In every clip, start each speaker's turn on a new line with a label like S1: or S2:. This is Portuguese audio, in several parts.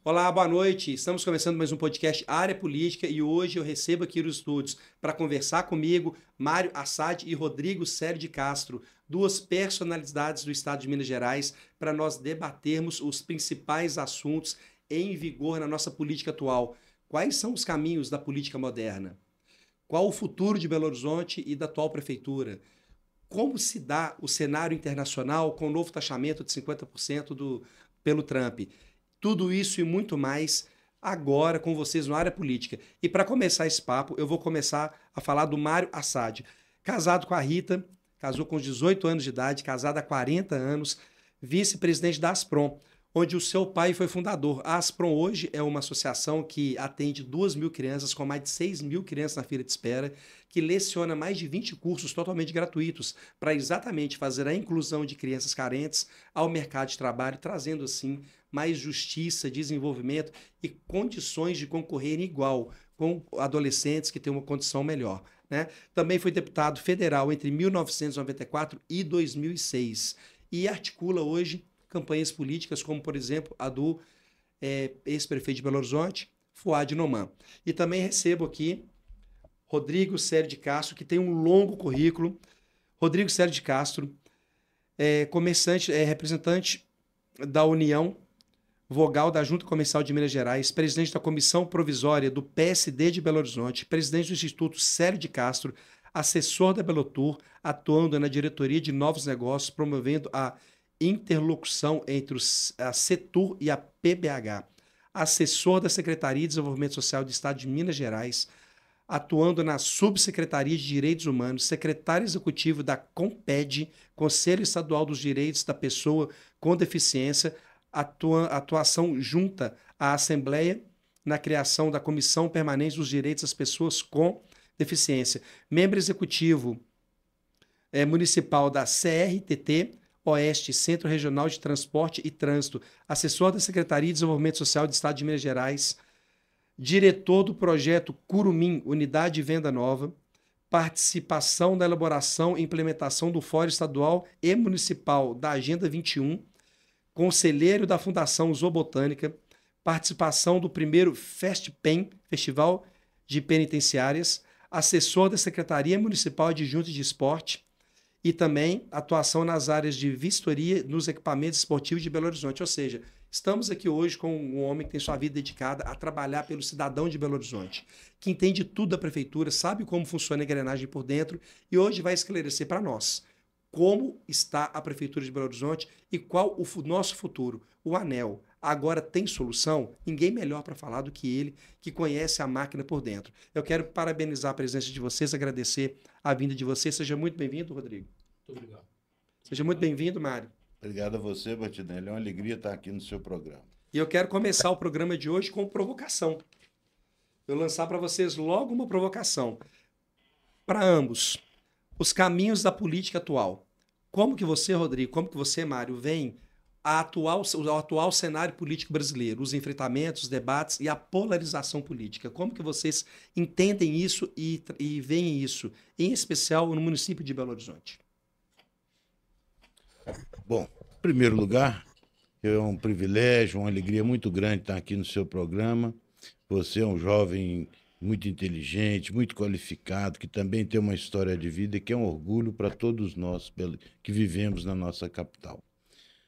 S1: Olá, boa noite. Estamos começando mais um podcast Área Política e hoje eu recebo aqui nos estúdios para conversar comigo Mário Assad e Rodrigo Célio de Castro, duas personalidades do estado de Minas Gerais, para nós debatermos os principais assuntos em vigor na nossa política atual. Quais são os caminhos da política moderna? Qual o futuro de Belo Horizonte e da atual prefeitura? Como se dá o cenário internacional com o novo taxamento de 50% pelo Trump? Tudo isso e muito mais agora com vocês no Área Política. E para começar esse papo, eu vou começar a falar do Mário Assad. Casado com a Rita, casou com 18 anos de idade, casado há 40 anos, vice-presidente da Asprom, onde o seu pai foi fundador. A Asprom hoje é uma associação que atende 2.000 crianças, com mais de 6.000 crianças na fila de espera, que leciona mais de 20 cursos totalmente gratuitos para exatamente fazer a inclusão de crianças carentes ao mercado de trabalho, trazendo assim mais justiça, desenvolvimento e condições de concorrer igual com adolescentes que têm uma condição melhor, né? Também foi deputado federal entre 1994 e 2006 e articula hoje campanhas políticas como, por exemplo, a do ex-prefeito de Belo Horizonte, Fuad Noman. E também recebo aqui Rodrigo Célio de Castro, que tem um longo currículo. Rodrigo Célio de Castro é representante da União Vogal da Junta Comercial de Minas Gerais, presidente da Comissão Provisória do PSD de Belo Horizonte, presidente do Instituto Célio de Castro, assessor da Belotur, atuando na diretoria de novos negócios, promovendo a interlocução entre a Setur e a PBH, assessor da Secretaria de Desenvolvimento Social do Estado de Minas Gerais, atuando na Subsecretaria de Direitos Humanos, secretário executivo da CONPED, Conselho Estadual dos Direitos da Pessoa com Deficiência, atuação junta à Assembleia na criação da Comissão Permanente dos Direitos das Pessoas com Deficiência, membro executivo municipal da CRTT Oeste, Centro Regional de Transporte e Trânsito, assessor da Secretaria de Desenvolvimento Social do Estado de Minas Gerais, diretor do projeto Curumim, Unidade de Venda Nova, participação na elaboração e implementação do Fórum Estadual e Municipal da Agenda 21, conselheiro da Fundação Zoobotânica, participação do primeiro FESTPEN, Festival de Penitenciárias, assessor da Secretaria Municipal Adjunta de Esporte e também atuação nas áreas de vistoria nos equipamentos esportivos de Belo Horizonte. Ou seja, estamos aqui hoje com um homem que tem sua vida dedicada a trabalhar pelo cidadão de Belo Horizonte, que entende tudo da prefeitura, sabe como funciona a engrenagem por dentro e hoje vai esclarecer para nós como está a Prefeitura de Belo Horizonte e qual o nosso futuro. O ANEEL agora tem solução? Ninguém melhor para falar do que ele, que conhece a máquina por dentro. Eu quero parabenizar a presença de vocês, agradecer a vinda de vocês. Seja muito bem-vindo, Rodrigo.
S2: Muito obrigado.
S1: Seja muito bem-vindo, Mário.
S3: Obrigado a você, Batinelli. É uma alegria estar aqui no seu programa.
S1: E eu quero começar o programa de hoje com provocação. Eu lançar para vocês logo uma provocação. Para ambos, os caminhos da política atual. Como que você, Rodrigo, como que você, Mário, veem o atual cenário político brasileiro, os enfrentamentos, os debates e a polarização política? Como que vocês entendem isso e veem isso, em especial no município de Belo Horizonte?
S3: Bom, em primeiro lugar, é um privilégio, uma alegria muito grande estar aqui no seu programa. Você é um jovem muito inteligente, muito qualificado, que também tem uma história de vida e que é um orgulho para todos nós que vivemos na nossa capital.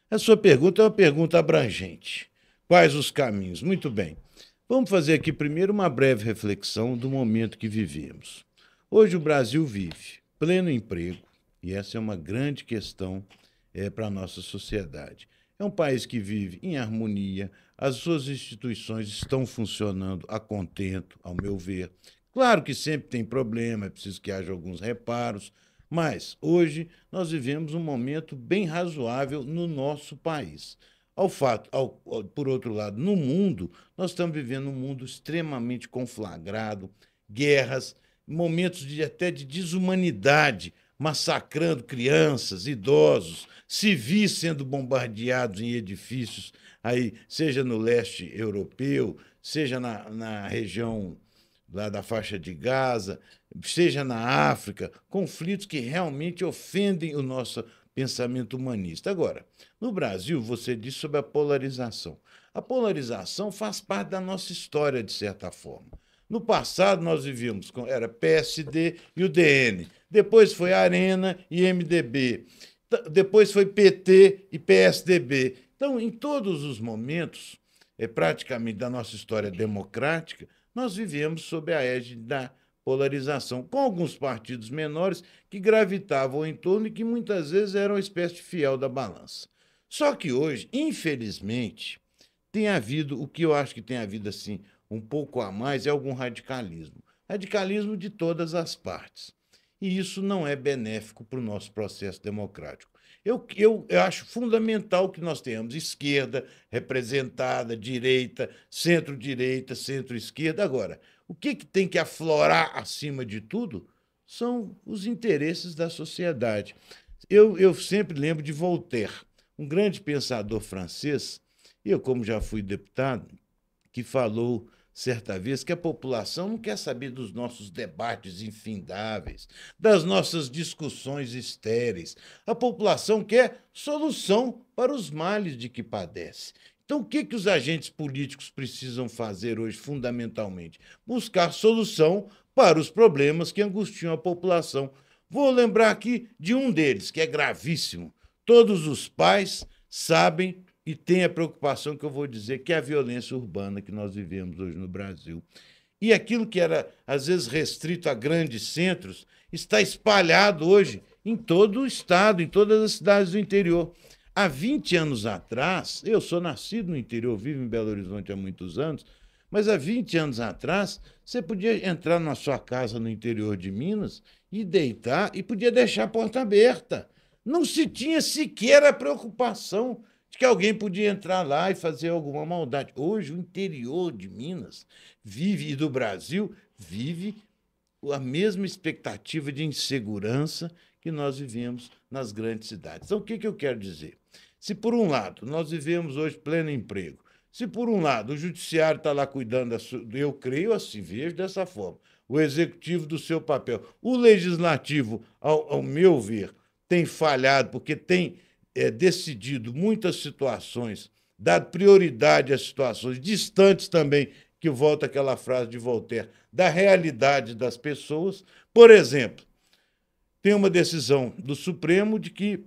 S3: A sua pergunta é uma pergunta abrangente. Quais os caminhos? Muito bem. Vamos fazer aqui primeiro uma breve reflexão do momento que vivemos. Hoje o Brasil vive pleno emprego, e essa é uma grande questão para a nossa sociedade. É um país que vive em harmonia, as suas instituições estão funcionando a contento, ao meu ver. Claro que sempre tem problema, é preciso que haja alguns reparos, mas hoje nós vivemos um momento bem razoável no nosso país. Por outro lado, no mundo, nós estamos vivendo um mundo extremamente conflagrado, guerras, momentos até de desumanidade, massacrando crianças, idosos, civis sendo bombardeados em edifícios, aí, seja no leste europeu, seja na região lá da faixa de Gaza, seja na África, conflitos que realmente ofendem o nosso pensamento humanista. Agora, no Brasil, você disse sobre a polarização. A polarização faz parte da nossa história, de certa forma. No passado, nós vivíamos com era PSD e o DN. Depois foi Arena e MDB. Depois foi PT e PSDB. Então, em todos os momentos, praticamente da nossa história democrática, nós vivemos sob a égide da polarização, com alguns partidos menores que gravitavam em torno e que muitas vezes eram uma espécie de fiel da balança. Só que hoje, infelizmente, tem havido, o que eu acho que tem havido assim, um pouco a mais, é algum radicalismo. Radicalismo de todas as partes. E isso não é benéfico para o nosso processo democrático. Eu acho fundamental que nós tenhamos esquerda representada, direita, centro-direita, centro-esquerda. Agora, o que tem que aflorar acima de tudo são os interesses da sociedade. Eu sempre lembro de Voltaire, um grande pensador francês, eu, como já fui deputado, que falou certa vez que a população não quer saber dos nossos debates infindáveis, das nossas discussões estéreis. A população quer solução para os males de que padece. Então, o que os agentes políticos precisam fazer hoje, fundamentalmente? Buscar solução para os problemas que angustiam a população. Vou lembrar aqui de um deles, que é gravíssimo. Todos os pais sabem e tem a preocupação que eu vou dizer, que é a violência urbana que nós vivemos hoje no Brasil. E aquilo que era, às vezes, restrito a grandes centros, está espalhado hoje em todo o estado, em todas as cidades do interior. Há 20 anos atrás, eu sou nascido no interior, vivo em Belo Horizonte há muitos anos, mas há 20 anos atrás, você podia entrar na sua casa no interior de Minas e deitar e podia deixar a porta aberta. Não se tinha sequer a preocupação de que alguém podia entrar lá e fazer alguma maldade. Hoje, o interior de Minas vive, e do Brasil, vive a mesma expectativa de insegurança que nós vivemos nas grandes cidades. Então, o que eu quero dizer? Se, por um lado, nós vivemos hoje pleno emprego, se, por um lado, o judiciário está lá cuidando, eu creio assim, vejo dessa forma, o executivo do seu papel, o legislativo, ao meu ver, tem falhado, porque tem decidido muitas situações, dado prioridade às situações distantes também, que volta aquela frase de Voltaire, da realidade das pessoas. Por exemplo, tem uma decisão do Supremo de que,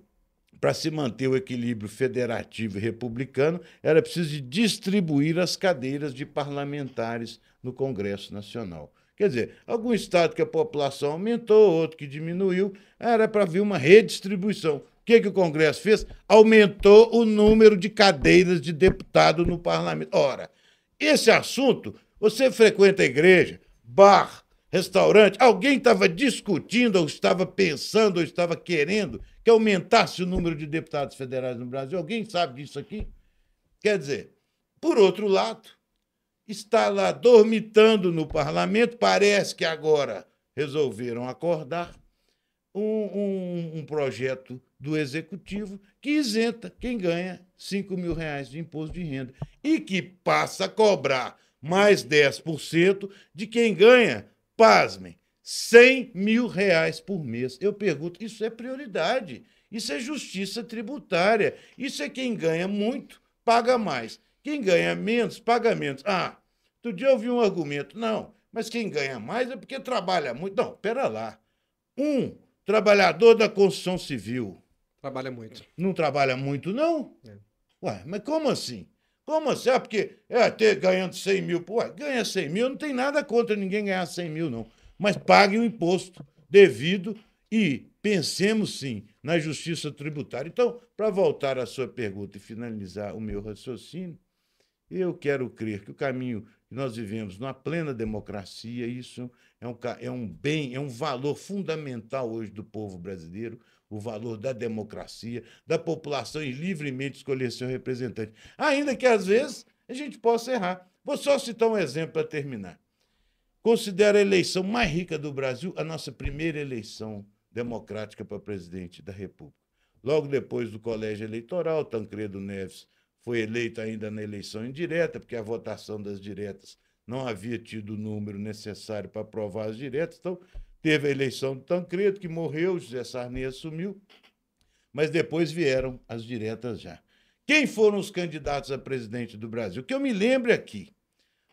S3: para se manter o equilíbrio federativo e republicano, era preciso distribuir as cadeiras de parlamentares no Congresso Nacional. Quer dizer, algum estado que a população aumentou, outro que diminuiu, era para vir uma redistribuição. O que o Congresso fez? Aumentou o número de cadeiras de deputado no parlamento. Ora, esse assunto, você frequenta a igreja, bar, restaurante, alguém estava discutindo, ou estava pensando, ou estava querendo que aumentasse o número de deputados federais no Brasil? Alguém sabe disso aqui? Quer dizer, por outro lado, está lá dormitando no parlamento, parece que agora resolveram acordar, um projeto do Executivo que isenta quem ganha R$ 5.000 de imposto de renda e que passa a cobrar mais 10% de quem ganha, pasmem, R$ 100.000 por mês. Eu pergunto, isso é prioridade? Isso é justiça tributária? Isso é quem ganha muito, paga mais. Quem ganha menos, paga menos. Outro dia eu ouvi um argumento, não, mas quem ganha mais é porque trabalha muito. Não, pera lá. Trabalhador da construção civil.
S1: Trabalha muito.
S3: Não trabalha muito, não? Ué, mas como assim? Como assim? Porque ganhando 100 mil. Ué, ganha 100 mil, não tem nada contra ninguém ganhar 100 mil, não. Mas pague o imposto devido e pensemos, sim, na justiça tributária. Então, para voltar à sua pergunta e finalizar o meu raciocínio, eu quero crer que o caminho que nós vivemos numa plena democracia, isso é um bem, é um valor fundamental hoje do povo brasileiro, o valor da democracia, da população ir livremente escolher seu representante. Ainda que, às vezes, a gente possa errar. Vou só citar um exemplo para terminar. Considero a eleição mais rica do Brasil a nossa primeira eleição democrática para presidente da República. Logo depois do colégio eleitoral, Tancredo Neves foi eleito ainda na eleição indireta, porque a votação das diretas não havia tido o número necessário para aprovar as diretas, então teve a eleição do Tancredo, que morreu, José Sarney assumiu. mas depois vieram as diretas já. Quem foram os candidatos a presidente do Brasil? Que eu me lembre aqui.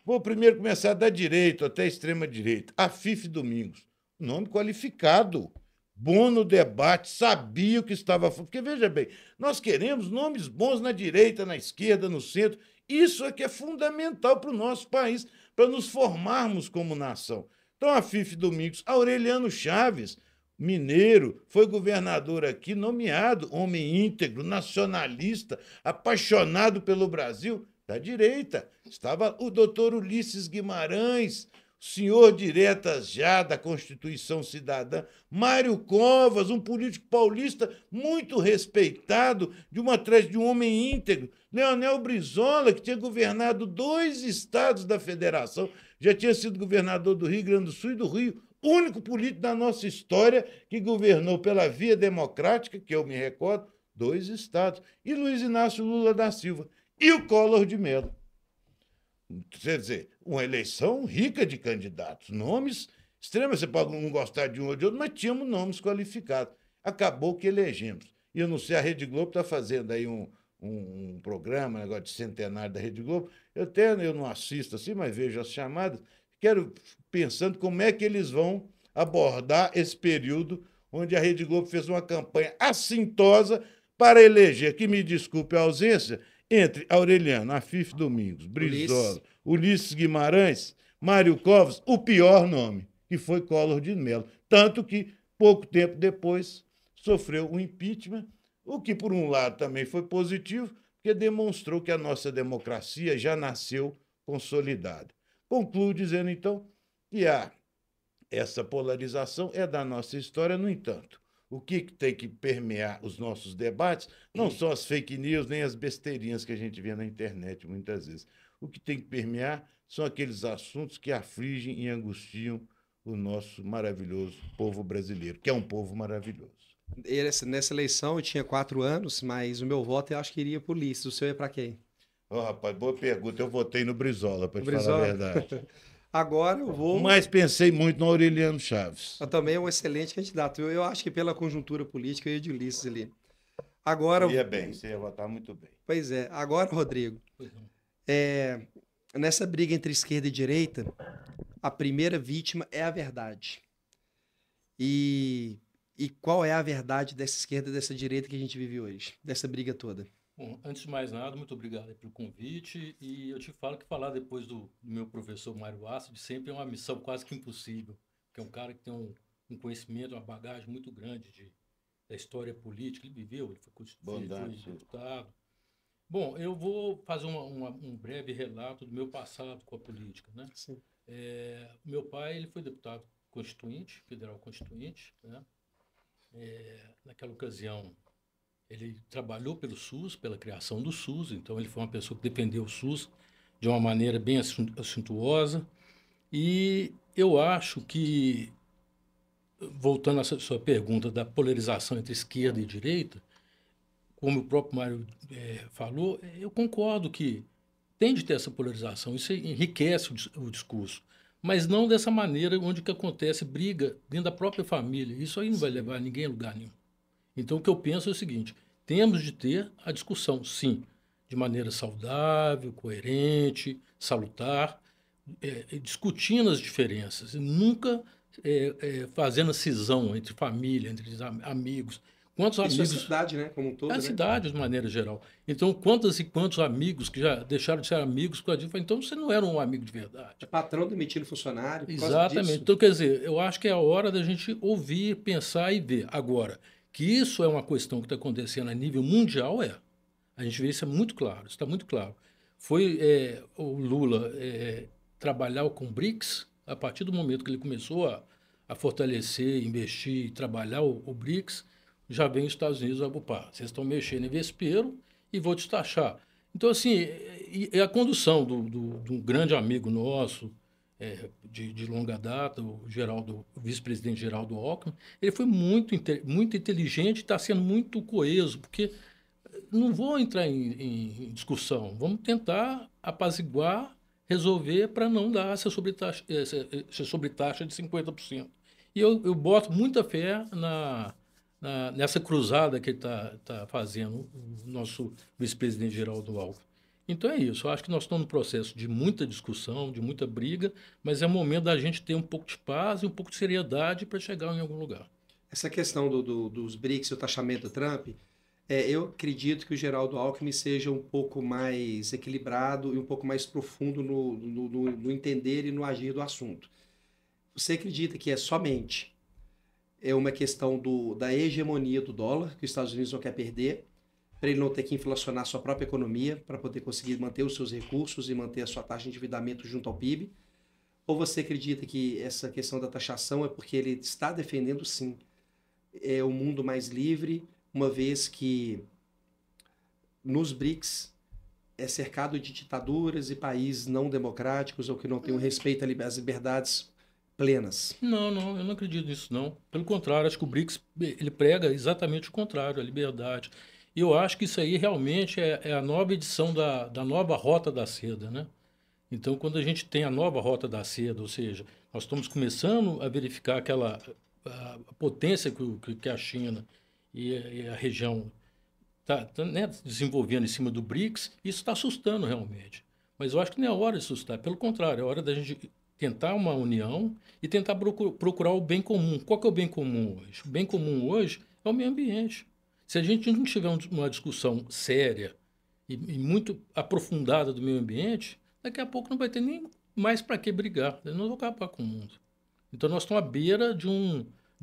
S3: Vou primeiro começar da direita até a extrema-direita. Afif Domingos. Nome qualificado. Bom no debate, sabia o que estava falando. Porque, veja bem, nós queremos nomes bons na direita, na esquerda, no centro. Isso é que é fundamental para o nosso país, para nos formarmos como nação. Então, Afif Domingos, Aureliano Chaves, mineiro, foi governador aqui, nomeado, homem íntegro, nacionalista, apaixonado pelo Brasil, da direita. Estava o doutor Ulisses Guimarães, senhor diretas já da Constituição Cidadã, Mário Covas, um político paulista muito respeitado, de um homem íntegro, Leonel Brizola, que tinha governado 2 estados da federação, já tinha sido governador do Rio Grande do Sul e do Rio, único político da nossa história que governou pela via democrática, que eu me recordo, 2 estados, e Luiz Inácio Lula da Silva, e o Collor de Mello. Quer dizer, uma eleição rica de candidatos, nomes extremos, você pode não gostar de um ou de outro, mas tínhamos nomes qualificados. Acabou que elegemos. E eu não sei, a Rede Globo está fazendo aí um programa, um negócio de centenário da Rede Globo. Eu não assisto assim, mas vejo as chamadas. Quero pensando como é que eles vão abordar esse período onde a Rede Globo fez uma campanha assintosa para eleger, que me desculpe a ausência, entre Aureliano, Afif Domingos, Brizola, Ulisses Guimarães, Mário Covas, o pior nome, que foi Collor de Mello. Tanto que, pouco tempo depois, sofreu um impeachment, o que, por um lado, também foi positivo, porque demonstrou que a nossa democracia já nasceu consolidada. Concluo dizendo, então, que essa polarização é da nossa história, no entanto. O que tem que permear os nossos debates não são as fake news nem as besteirinhas que a gente vê na internet muitas vezes. O que tem que permear são aqueles assuntos que afligem e angustiam o nosso maravilhoso povo brasileiro, que é um povo maravilhoso.
S1: Nessa eleição eu tinha 4 anos, mas o meu voto eu acho que iria para o Ulisses. O seu é para quem?
S3: Rapaz, boa pergunta. Eu votei no Brizola, para te falar a verdade.
S1: Agora eu vou...
S3: Mas pensei muito no Aureliano Chaves.
S1: Eu também é um excelente candidato. Eu acho que pela conjuntura política eu ia de Ulisses ali. Agora...
S3: Você ia votar muito bem.
S1: Pois é. Agora, Rodrigo, nessa briga entre esquerda e direita, a primeira vítima é a verdade. E qual é a verdade dessa esquerda e dessa direita que a gente vive hoje? Dessa briga toda?
S2: Bom, antes de mais nada, muito obrigado pelo convite. E eu te falo que falar depois do meu professor Mário Assad sempre é uma missão quase que impossível, que é um cara que tem um conhecimento, uma bagagem muito grande da história política. Ele viveu, ele foi deputado. Bom, eu vou fazer um breve relato do meu passado com a política, né?
S1: Sim.
S2: Meu pai, ele foi deputado constituinte, federal constituinte, né? Naquela ocasião, ele trabalhou pelo SUS, pela criação do SUS, então ele foi uma pessoa que defendeu o SUS de uma maneira bem assintosa. E eu acho que, voltando à sua pergunta da polarização entre esquerda e direita, como o próprio Mário falou, eu concordo que tem de ter essa polarização, isso enriquece o discurso, mas não dessa maneira onde que acontece briga dentro da própria família. Isso aí não vai levar ninguém a lugar nenhum. Então, o que eu penso é o seguinte: temos de ter a discussão, sim, de maneira saudável, coerente, salutar, discutindo as diferenças, e nunca fazendo a cisão entre família, entre amigos. Quantos
S1: Isso
S2: amigos...
S1: é a cidade, né? Como um todo,
S2: É a cidade, de maneira geral. Então, quantos e quantos amigos que já deixaram de ser amigos por causa disso? Então, você não era um amigo de verdade.
S1: É patrão demitindo funcionário.
S2: Exatamente. Então, quer dizer, eu acho que é a hora da gente ouvir, pensar e ver. Agora, que isso é uma questão que está acontecendo a nível mundial, a gente vê isso muito claro, isso está muito claro. Foi o Lula trabalhar com o BRICS, a partir do momento que ele começou a fortalecer, investir, trabalhar o BRICS, já vem os Estados Unidos, opa, vocês estão mexendo em vespeiro e vou te taxar. Então, assim, a condução de um grande amigo nosso, de longa data, o vice-presidente Geraldo Alckmin, ele foi muito inteligente, está sendo muito coeso, porque não vou entrar em discussão, vamos tentar apaziguar, resolver para não dar essa sobretaxa de 50%. E eu boto muita fé nessa cruzada que ele está fazendo, o nosso vice-presidente Geraldo Alckmin. Então é isso, eu acho que nós estamos num processo de muita discussão, de muita briga, mas é momento da gente ter um pouco de paz e um pouco de seriedade para chegar em algum lugar.
S1: Essa questão dos BRICS e o taxamento do Trump, eu acredito que o Geraldo Alckmin seja um pouco mais equilibrado e um pouco mais profundo no entender e no agir do assunto. Você acredita que é somente uma questão da hegemonia do dólar, que os Estados Unidos não quer perder, para ele não ter que inflacionar sua própria economia, para poder conseguir manter os seus recursos e manter a sua taxa de endividamento junto ao PIB? Ou você acredita que essa questão da taxação é porque ele está defendendo, sim, um mundo mais livre, uma vez que nos BRICS é cercado de ditaduras e países não democráticos ou que não têm o respeito às liberdades plenas?
S2: Não, eu não acredito nisso, não. Pelo contrário, acho que o BRICS ele prega exatamente o contrário, a liberdade. E eu acho que isso aí realmente é a nova edição da nova Rota da Seda, né? Então, quando a gente tem a nova Rota da Seda, ou seja, nós estamos começando a verificar a potência que a China e a região está né, desenvolvendo em cima do BRICS, isso está assustando realmente. Mas eu acho que não é hora de assustar, pelo contrário, é hora da gente tentar uma união e tentar procurar o bem comum. Qual que é o bem comum hoje? O bem comum hoje é o meio ambiente. Se a gente não tiver uma discussão séria e muito aprofundada do meio ambiente, daqui a pouco não vai ter nem mais para que brigar. Nós vamos acabar com o mundo. Então nós estamos à beira de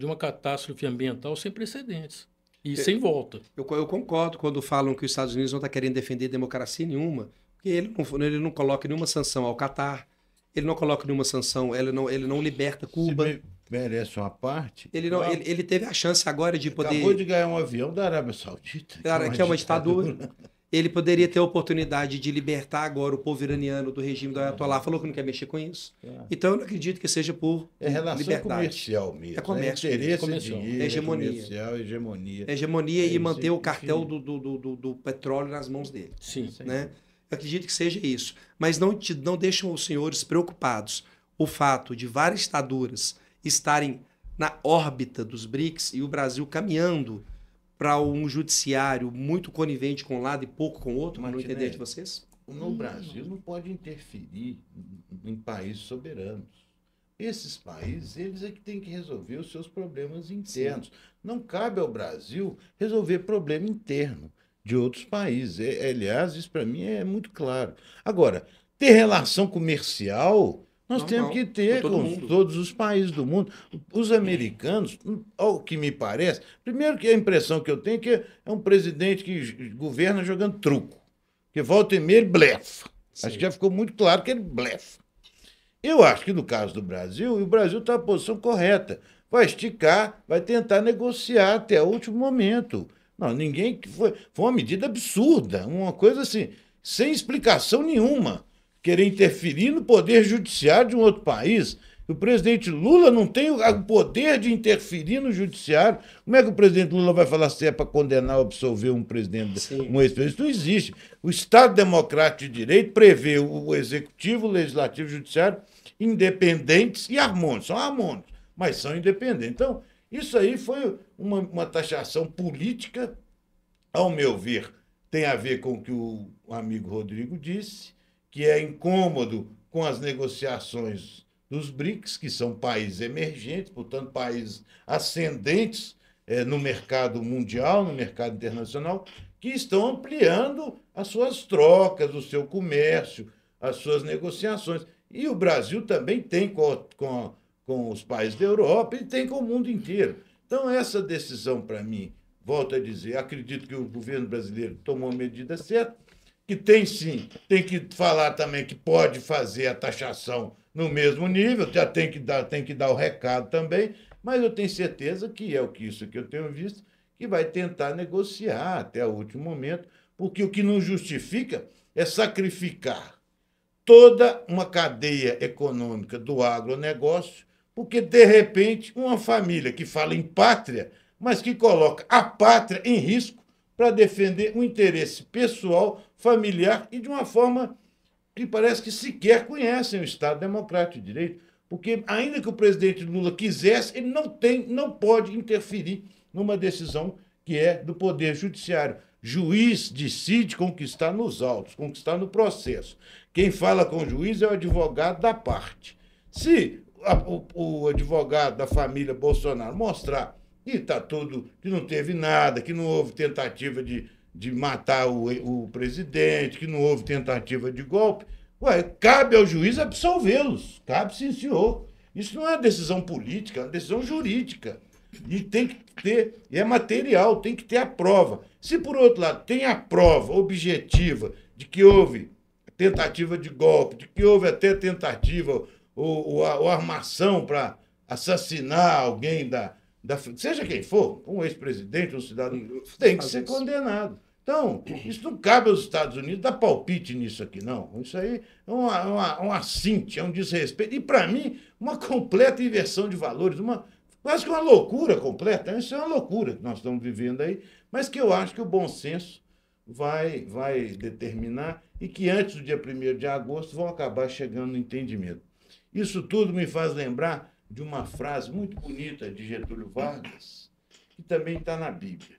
S2: uma catástrofe ambiental sem precedentes e sem volta.
S1: Eu concordo quando falam que os Estados Unidos não está querendo defender democracia nenhuma, porque ele não coloca nenhuma sanção ao Catar, ele não coloca nenhuma sanção, ele não liberta Cuba.
S3: Merece uma parte.
S1: Ele teve a chance agora de poder...
S3: Acabou de ganhar um avião da Arábia Saudita.
S1: Que é uma ditadura. Ele poderia ter a oportunidade de libertar agora o povo iraniano do regime do Ayatollah. Falou que não quer mexer com isso. Então eu não acredito que seja por
S3: relação
S1: liberdade.
S3: Comercial mesmo.
S1: É comércio.
S3: Interesse,
S1: comercial.
S3: dinheiro,
S1: Hegemonia.
S3: Comercial, hegemonia.
S1: Hegemonia e manter o cartel do petróleo nas mãos dele.
S2: Sim.
S1: Né? Eu acredito que seja isso. Mas não deixam os senhores preocupados o fato de várias ditaduras estarem na órbita dos BRICS e o Brasil caminhando para um judiciário muito conivente com um lado e pouco com o outro, mas não entender de vocês?
S3: No Brasil não pode interferir em países soberanos. Esses países, eles é que têm que resolver os seus problemas internos. Sim. Não cabe ao Brasil resolver problema interno de outros países. Aliás, isso para mim é muito claro. Agora, ter relação comercial, nós temos que ter com todos os países do mundo. Os americanos, ao que me parece, primeiro que a impressão que eu tenho é que é um presidente que governa jogando truco, que volta e meia ele blefa. Sim. Acho que já ficou muito claro que ele blefa. Eu acho que no caso do Brasil, o Brasil está na posição correta. Vai esticar, vai tentar negociar até o último momento. Não, ninguém... Foi uma medida absurda, uma coisa assim, sem explicação nenhuma. Querer interferir no poder judiciário de um outro país. O presidente Lula não tem o poder de interferir no judiciário. Como é que o presidente Lula vai falar se é para condenar ou absolver um presidente, um ex-presidente? Isso não existe. O Estado Democrático de Direito prevê o executivo, o legislativo e o judiciário independentes e harmônicos. São harmônicos, mas são independentes. Então, isso aí foi uma taxação política, ao meu ver, tem a ver com o que o amigo Rodrigo disse, que é incômodo com as negociações dos BRICS, que são países emergentes, portanto, países ascendentes no mercado mundial, no mercado internacional, que estão ampliando as suas trocas, o seu comércio, as suas negociações. E o Brasil também tem com os países da Europa e tem com o mundo inteiro. Então, essa decisão, para mim, volto a dizer, acredito que o governo brasileiro tomou a medida certa, que tem sim, tem que falar também que pode fazer a taxação no mesmo nível, já tem que dar o recado também, mas eu tenho certeza que isso que eu tenho visto, que vai tentar negociar até o último momento, porque o que não justifica é sacrificar toda uma cadeia econômica do agronegócio, porque, de repente, uma família que fala em pátria, mas que coloca a pátria em risco para defender um interesse pessoal, familiar e de uma forma que parece que sequer conhecem o Estado Democrático de Direito, porque, ainda que o presidente Lula quisesse, ele não pode interferir numa decisão que é do Poder Judiciário. Juiz decide com o que está nos autos, com o que está no processo. Quem fala com o juiz é o advogado da parte. Se o advogado da família Bolsonaro mostrar que está tudo, que não teve nada, que não houve tentativa de matar o presidente, que não houve tentativa de golpe, cabe ao juiz absolvê-los. Cabe, sim, senhor. Isso não é uma decisão política, é uma decisão jurídica. E tem que ter, é material, tem que ter a prova. Se, por outro lado, tem a prova objetiva de que houve tentativa de golpe, de que houve até tentativa ou armação para assassinar alguém seja quem for, um ex-presidente, um cidadão, tem que ser condenado. Então, isso não cabe aos Estados Unidos dar palpite nisso aqui, não. Isso aí é um assinte, é um desrespeito. E, para mim, uma completa inversão de valores, quase que uma loucura completa. Isso é uma loucura que nós estamos vivendo aí, mas que eu acho que o bom senso vai determinar e que antes do dia 1º de agosto vão acabar chegando no entendimento. Isso tudo me faz lembrar de uma frase muito bonita de Getúlio Vargas, que também está na Bíblia.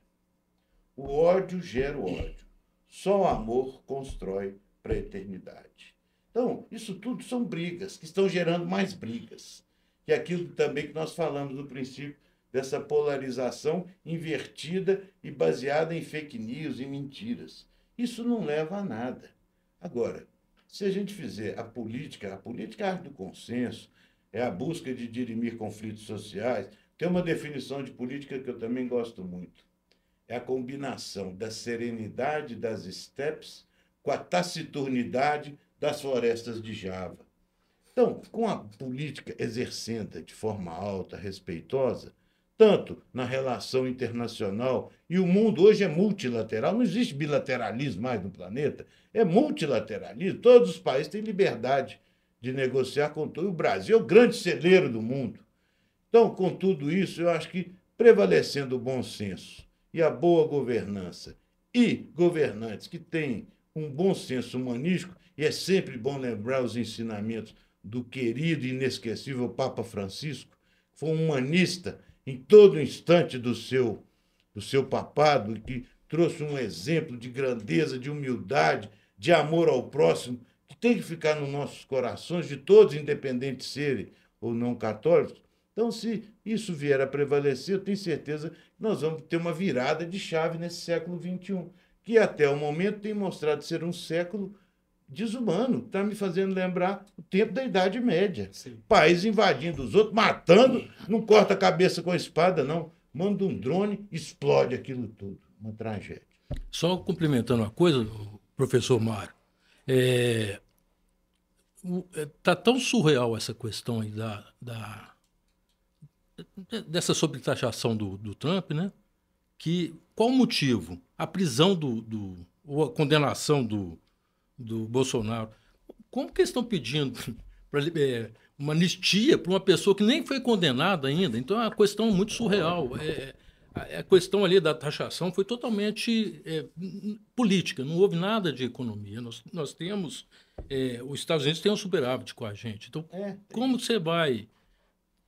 S3: O ódio gera o ódio. Só o amor constrói para a eternidade. Então, isso tudo são brigas, que estão gerando mais brigas. Que é aquilo também que nós falamos no princípio, dessa polarização invertida e baseada em fake news e mentiras. Isso não leva a nada. Agora, se a gente fizer a política é a arte do consenso, é a busca de dirimir conflitos sociais. Tem uma definição de política que eu também gosto muito. É a combinação da serenidade das estepes com a taciturnidade das florestas de Java. Então, com a política exercida de forma alta, respeitosa, tanto na relação internacional, e o mundo hoje é multilateral, não existe bilateralismo mais no planeta, é multilateralismo, todos os países têm liberdade de negociar com tudo. O Brasil é o grande celeiro do mundo. Então, com tudo isso, eu acho que prevalecendo o bom senso e a boa governança e governantes que têm um bom senso humanístico, e é sempre bom lembrar os ensinamentos do querido e inesquecível Papa Francisco, que foi um humanista em todo instante do seu papado, e que trouxe um exemplo de grandeza, de humildade, de amor ao próximo, que tem que ficar nos nossos corações, de todos, independente de serem ou não católicos. Então, se isso vier a prevalecer, eu tenho certeza que nós vamos ter uma virada de chave nesse século XXI, que até o momento tem mostrado ser um século desumano. Está me fazendo lembrar o tempo da Idade Média. Sim. País invadindo os outros, matando, não corta a cabeça com a espada, não. Manda um drone, explode aquilo tudo. Uma tragédia.
S2: Só complementando uma coisa, professor Mário, tá tão surreal essa questão aí dessa sobretaxação do Trump, né? Que qual o motivo? A prisão ou a condenação do Bolsonaro. Como que eles estão pedindo uma anistia para uma pessoa que nem foi condenada ainda? Então é uma questão muito surreal. A questão ali da taxação foi totalmente política, não houve nada de economia. Nós temos... os Estados Unidos têm um superávit com a gente. Então, como você vai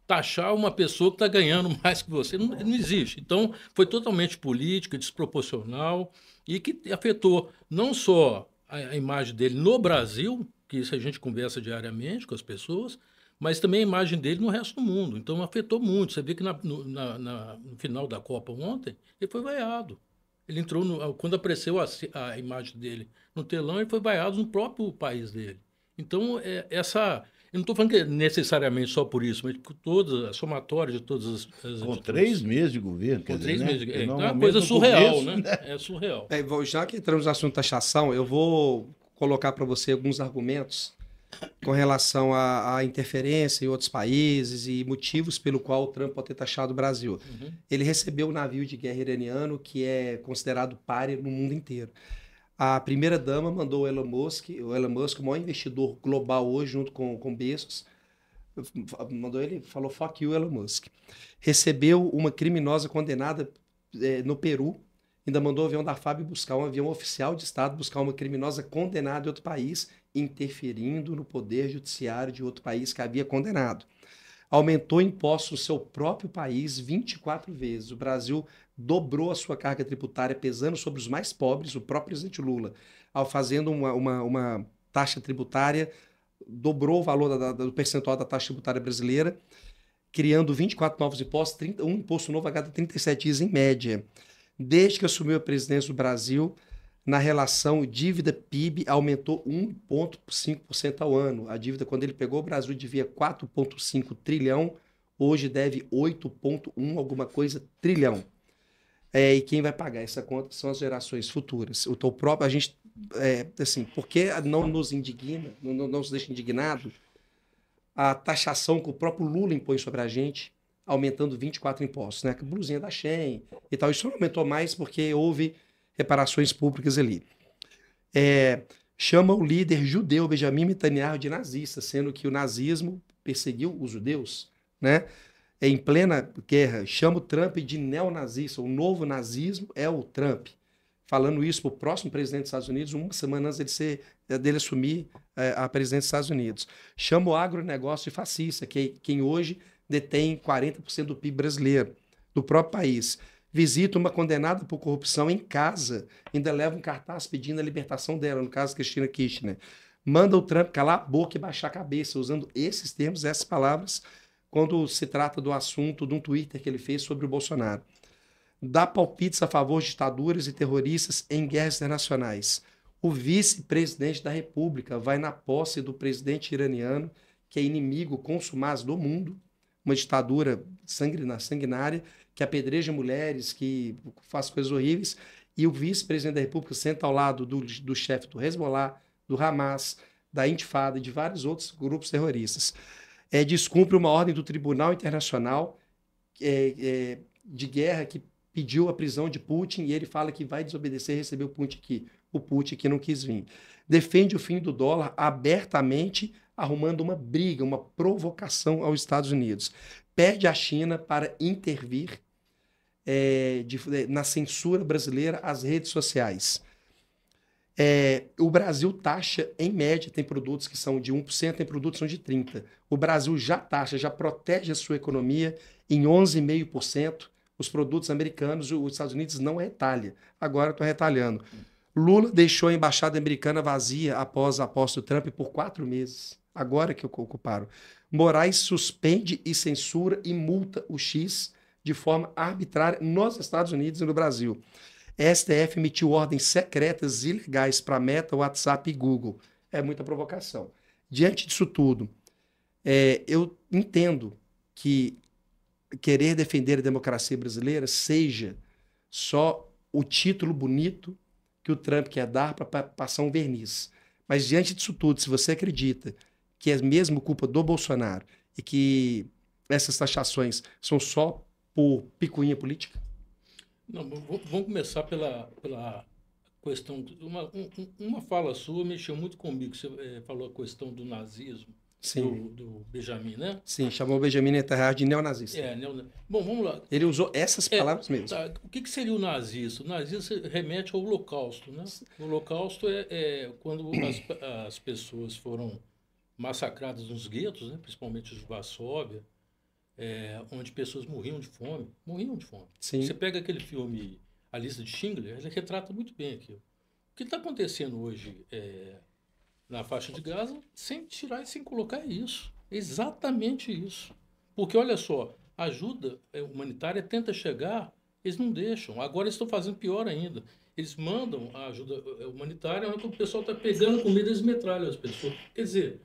S2: taxar uma pessoa que está ganhando mais que você? Não existe. Então, foi totalmente política, desproporcional, e que afetou não só a imagem dele no Brasil, que isso a gente conversa diariamente com as pessoas, mas também a imagem dele no resto do mundo. Então, afetou muito. Você vê que no final da Copa ontem, ele foi vaiado. Ele entrou, quando apareceu a imagem dele no telão, ele foi vaiado no próprio país dele. Então, eu não estou falando que é necessariamente só por isso, mas por todas as somatórias de todas as
S3: com 3 meses de governo.
S2: Com 3 meses. Então é uma coisa surreal, começo, né? É surreal.
S1: Já que entramos no assunto taxação, eu vou colocar para você alguns argumentos com relação à interferência em outros países e motivos pelo qual o Trump pode ter taxado o Brasil. Uhum. Ele recebeu um navio de guerra iraniano que é considerado pária no mundo inteiro. A primeira-dama mandou o Elon Musk, o maior investidor global hoje, junto com Bezos, mandou ele, falou, fuck you, Elon Musk. Recebeu uma criminosa condenada no Peru, ainda mandou o avião da FAB buscar um avião oficial de Estado, buscar uma criminosa condenada em outro país, interferindo no poder judiciário de outro país que havia condenado. aumentou impostos no seu próprio país 24 vezes. O Brasil dobrou a sua carga tributária, pesando sobre os mais pobres, o próprio presidente Lula, ao fazendo uma taxa tributária, dobrou o valor do percentual da taxa tributária brasileira, criando 24 novos impostos, um imposto novo a cada 37 dias em média. Desde que assumiu a presidência do Brasil, na relação dívida-PIB, aumentou 1,5% ao ano. A dívida, quando ele pegou, o Brasil devia 4,5 trilhão, hoje deve 8,1 alguma coisa trilhão. E quem vai pagar essa conta são as gerações futuras. Então, a gente, assim, por que não nos indigna, não nos deixa indignado a taxação que o próprio Lula impõe sobre a gente, aumentando 24 impostos, né? A blusinha da Shein e tal. Isso não aumentou mais porque houve reparações públicas ali. Chama o líder judeu Benjamin Netanyahu de nazista, sendo que o nazismo perseguiu os judeus, né? Em plena guerra, chama o Trump de neonazista. O novo nazismo é o Trump. Falando isso para o próximo presidente dos Estados Unidos, uma semana antes dele assumir a presidência dos Estados Unidos. Chama o agronegócio de fascista, quem hoje detém 40% do PIB brasileiro, do próprio país. Visita uma condenada por corrupção em casa, ainda leva um cartaz pedindo a libertação dela, no caso Cristina Kirchner. Manda o Trump calar a boca e baixar a cabeça, usando esses termos, essas palavras, quando se trata do assunto de um Twitter que ele fez sobre o Bolsonaro. Dá palpites a favor de ditaduras e terroristas em guerras internacionais. O vice-presidente da República vai na posse do presidente iraniano, que é inimigo consumaz do mundo, uma ditadura sanguinária, que apedreja mulheres, que faz coisas horríveis, e o vice-presidente da República senta ao lado do chefe do Hezbollah, do Hamas, da Intifada e de vários outros grupos terroristas. Descumpre uma ordem do Tribunal Internacional de Guerra que pediu a prisão de Putin, e ele fala que vai desobedecer e receber o Putin que não quis vir. Defende o fim do dólar abertamente, arrumando uma briga, uma provocação aos Estados Unidos. Pede à China para intervir na censura brasileira às redes sociais. O Brasil taxa, em média, tem produtos que são de 1%, tem produtos que são de 30%. O Brasil já taxa, já protege a sua economia em 11,5%. Os produtos americanos, os Estados Unidos não retalha. Agora estão retalhando. Lula deixou a embaixada americana vazia após a posse do Trump por 4 meses. Agora que ocuparam. Moraes suspende e censura e multa o X de forma arbitrária nos Estados Unidos e no Brasil. STF emitiu ordens secretas e ilegais para Meta, WhatsApp e Google. É muita provocação. Diante disso tudo, eu entendo que querer defender a democracia brasileira seja só o título bonito que o Trump quer dar para passar um verniz. Mas diante disso tudo, se você acredita que é mesmo culpa do Bolsonaro e que essas taxações são só por picuinha política?
S2: Não, vamos começar pela questão. Uma fala sua mexeu muito comigo. Você falou a questão do nazismo.
S1: Sim.
S2: Do Benjamin, né?
S1: Sim, chamou o Benjamin Netanyahu de neonazista.
S2: Bom, vamos lá.
S1: Ele usou essas palavras mesmo.
S2: Tá. O que seria o nazismo? O nazismo remete ao Holocausto, né? O Holocausto é quando as pessoas foram massacradas nos guetos, né? Principalmente os de Varsóvia, onde pessoas morriam de fome.
S1: Sim.
S2: Você pega aquele filme A Lista de Schindler, ele retrata muito bem aquilo. O que está acontecendo hoje na faixa de Gaza, sem tirar e sem colocar isso. Exatamente isso. Porque, olha só, a ajuda humanitária tenta chegar, eles não deixam. Agora eles estão fazendo pior ainda. Eles mandam a ajuda humanitária, onde o pessoal está pegando comida, eles metralham as pessoas. Quer dizer,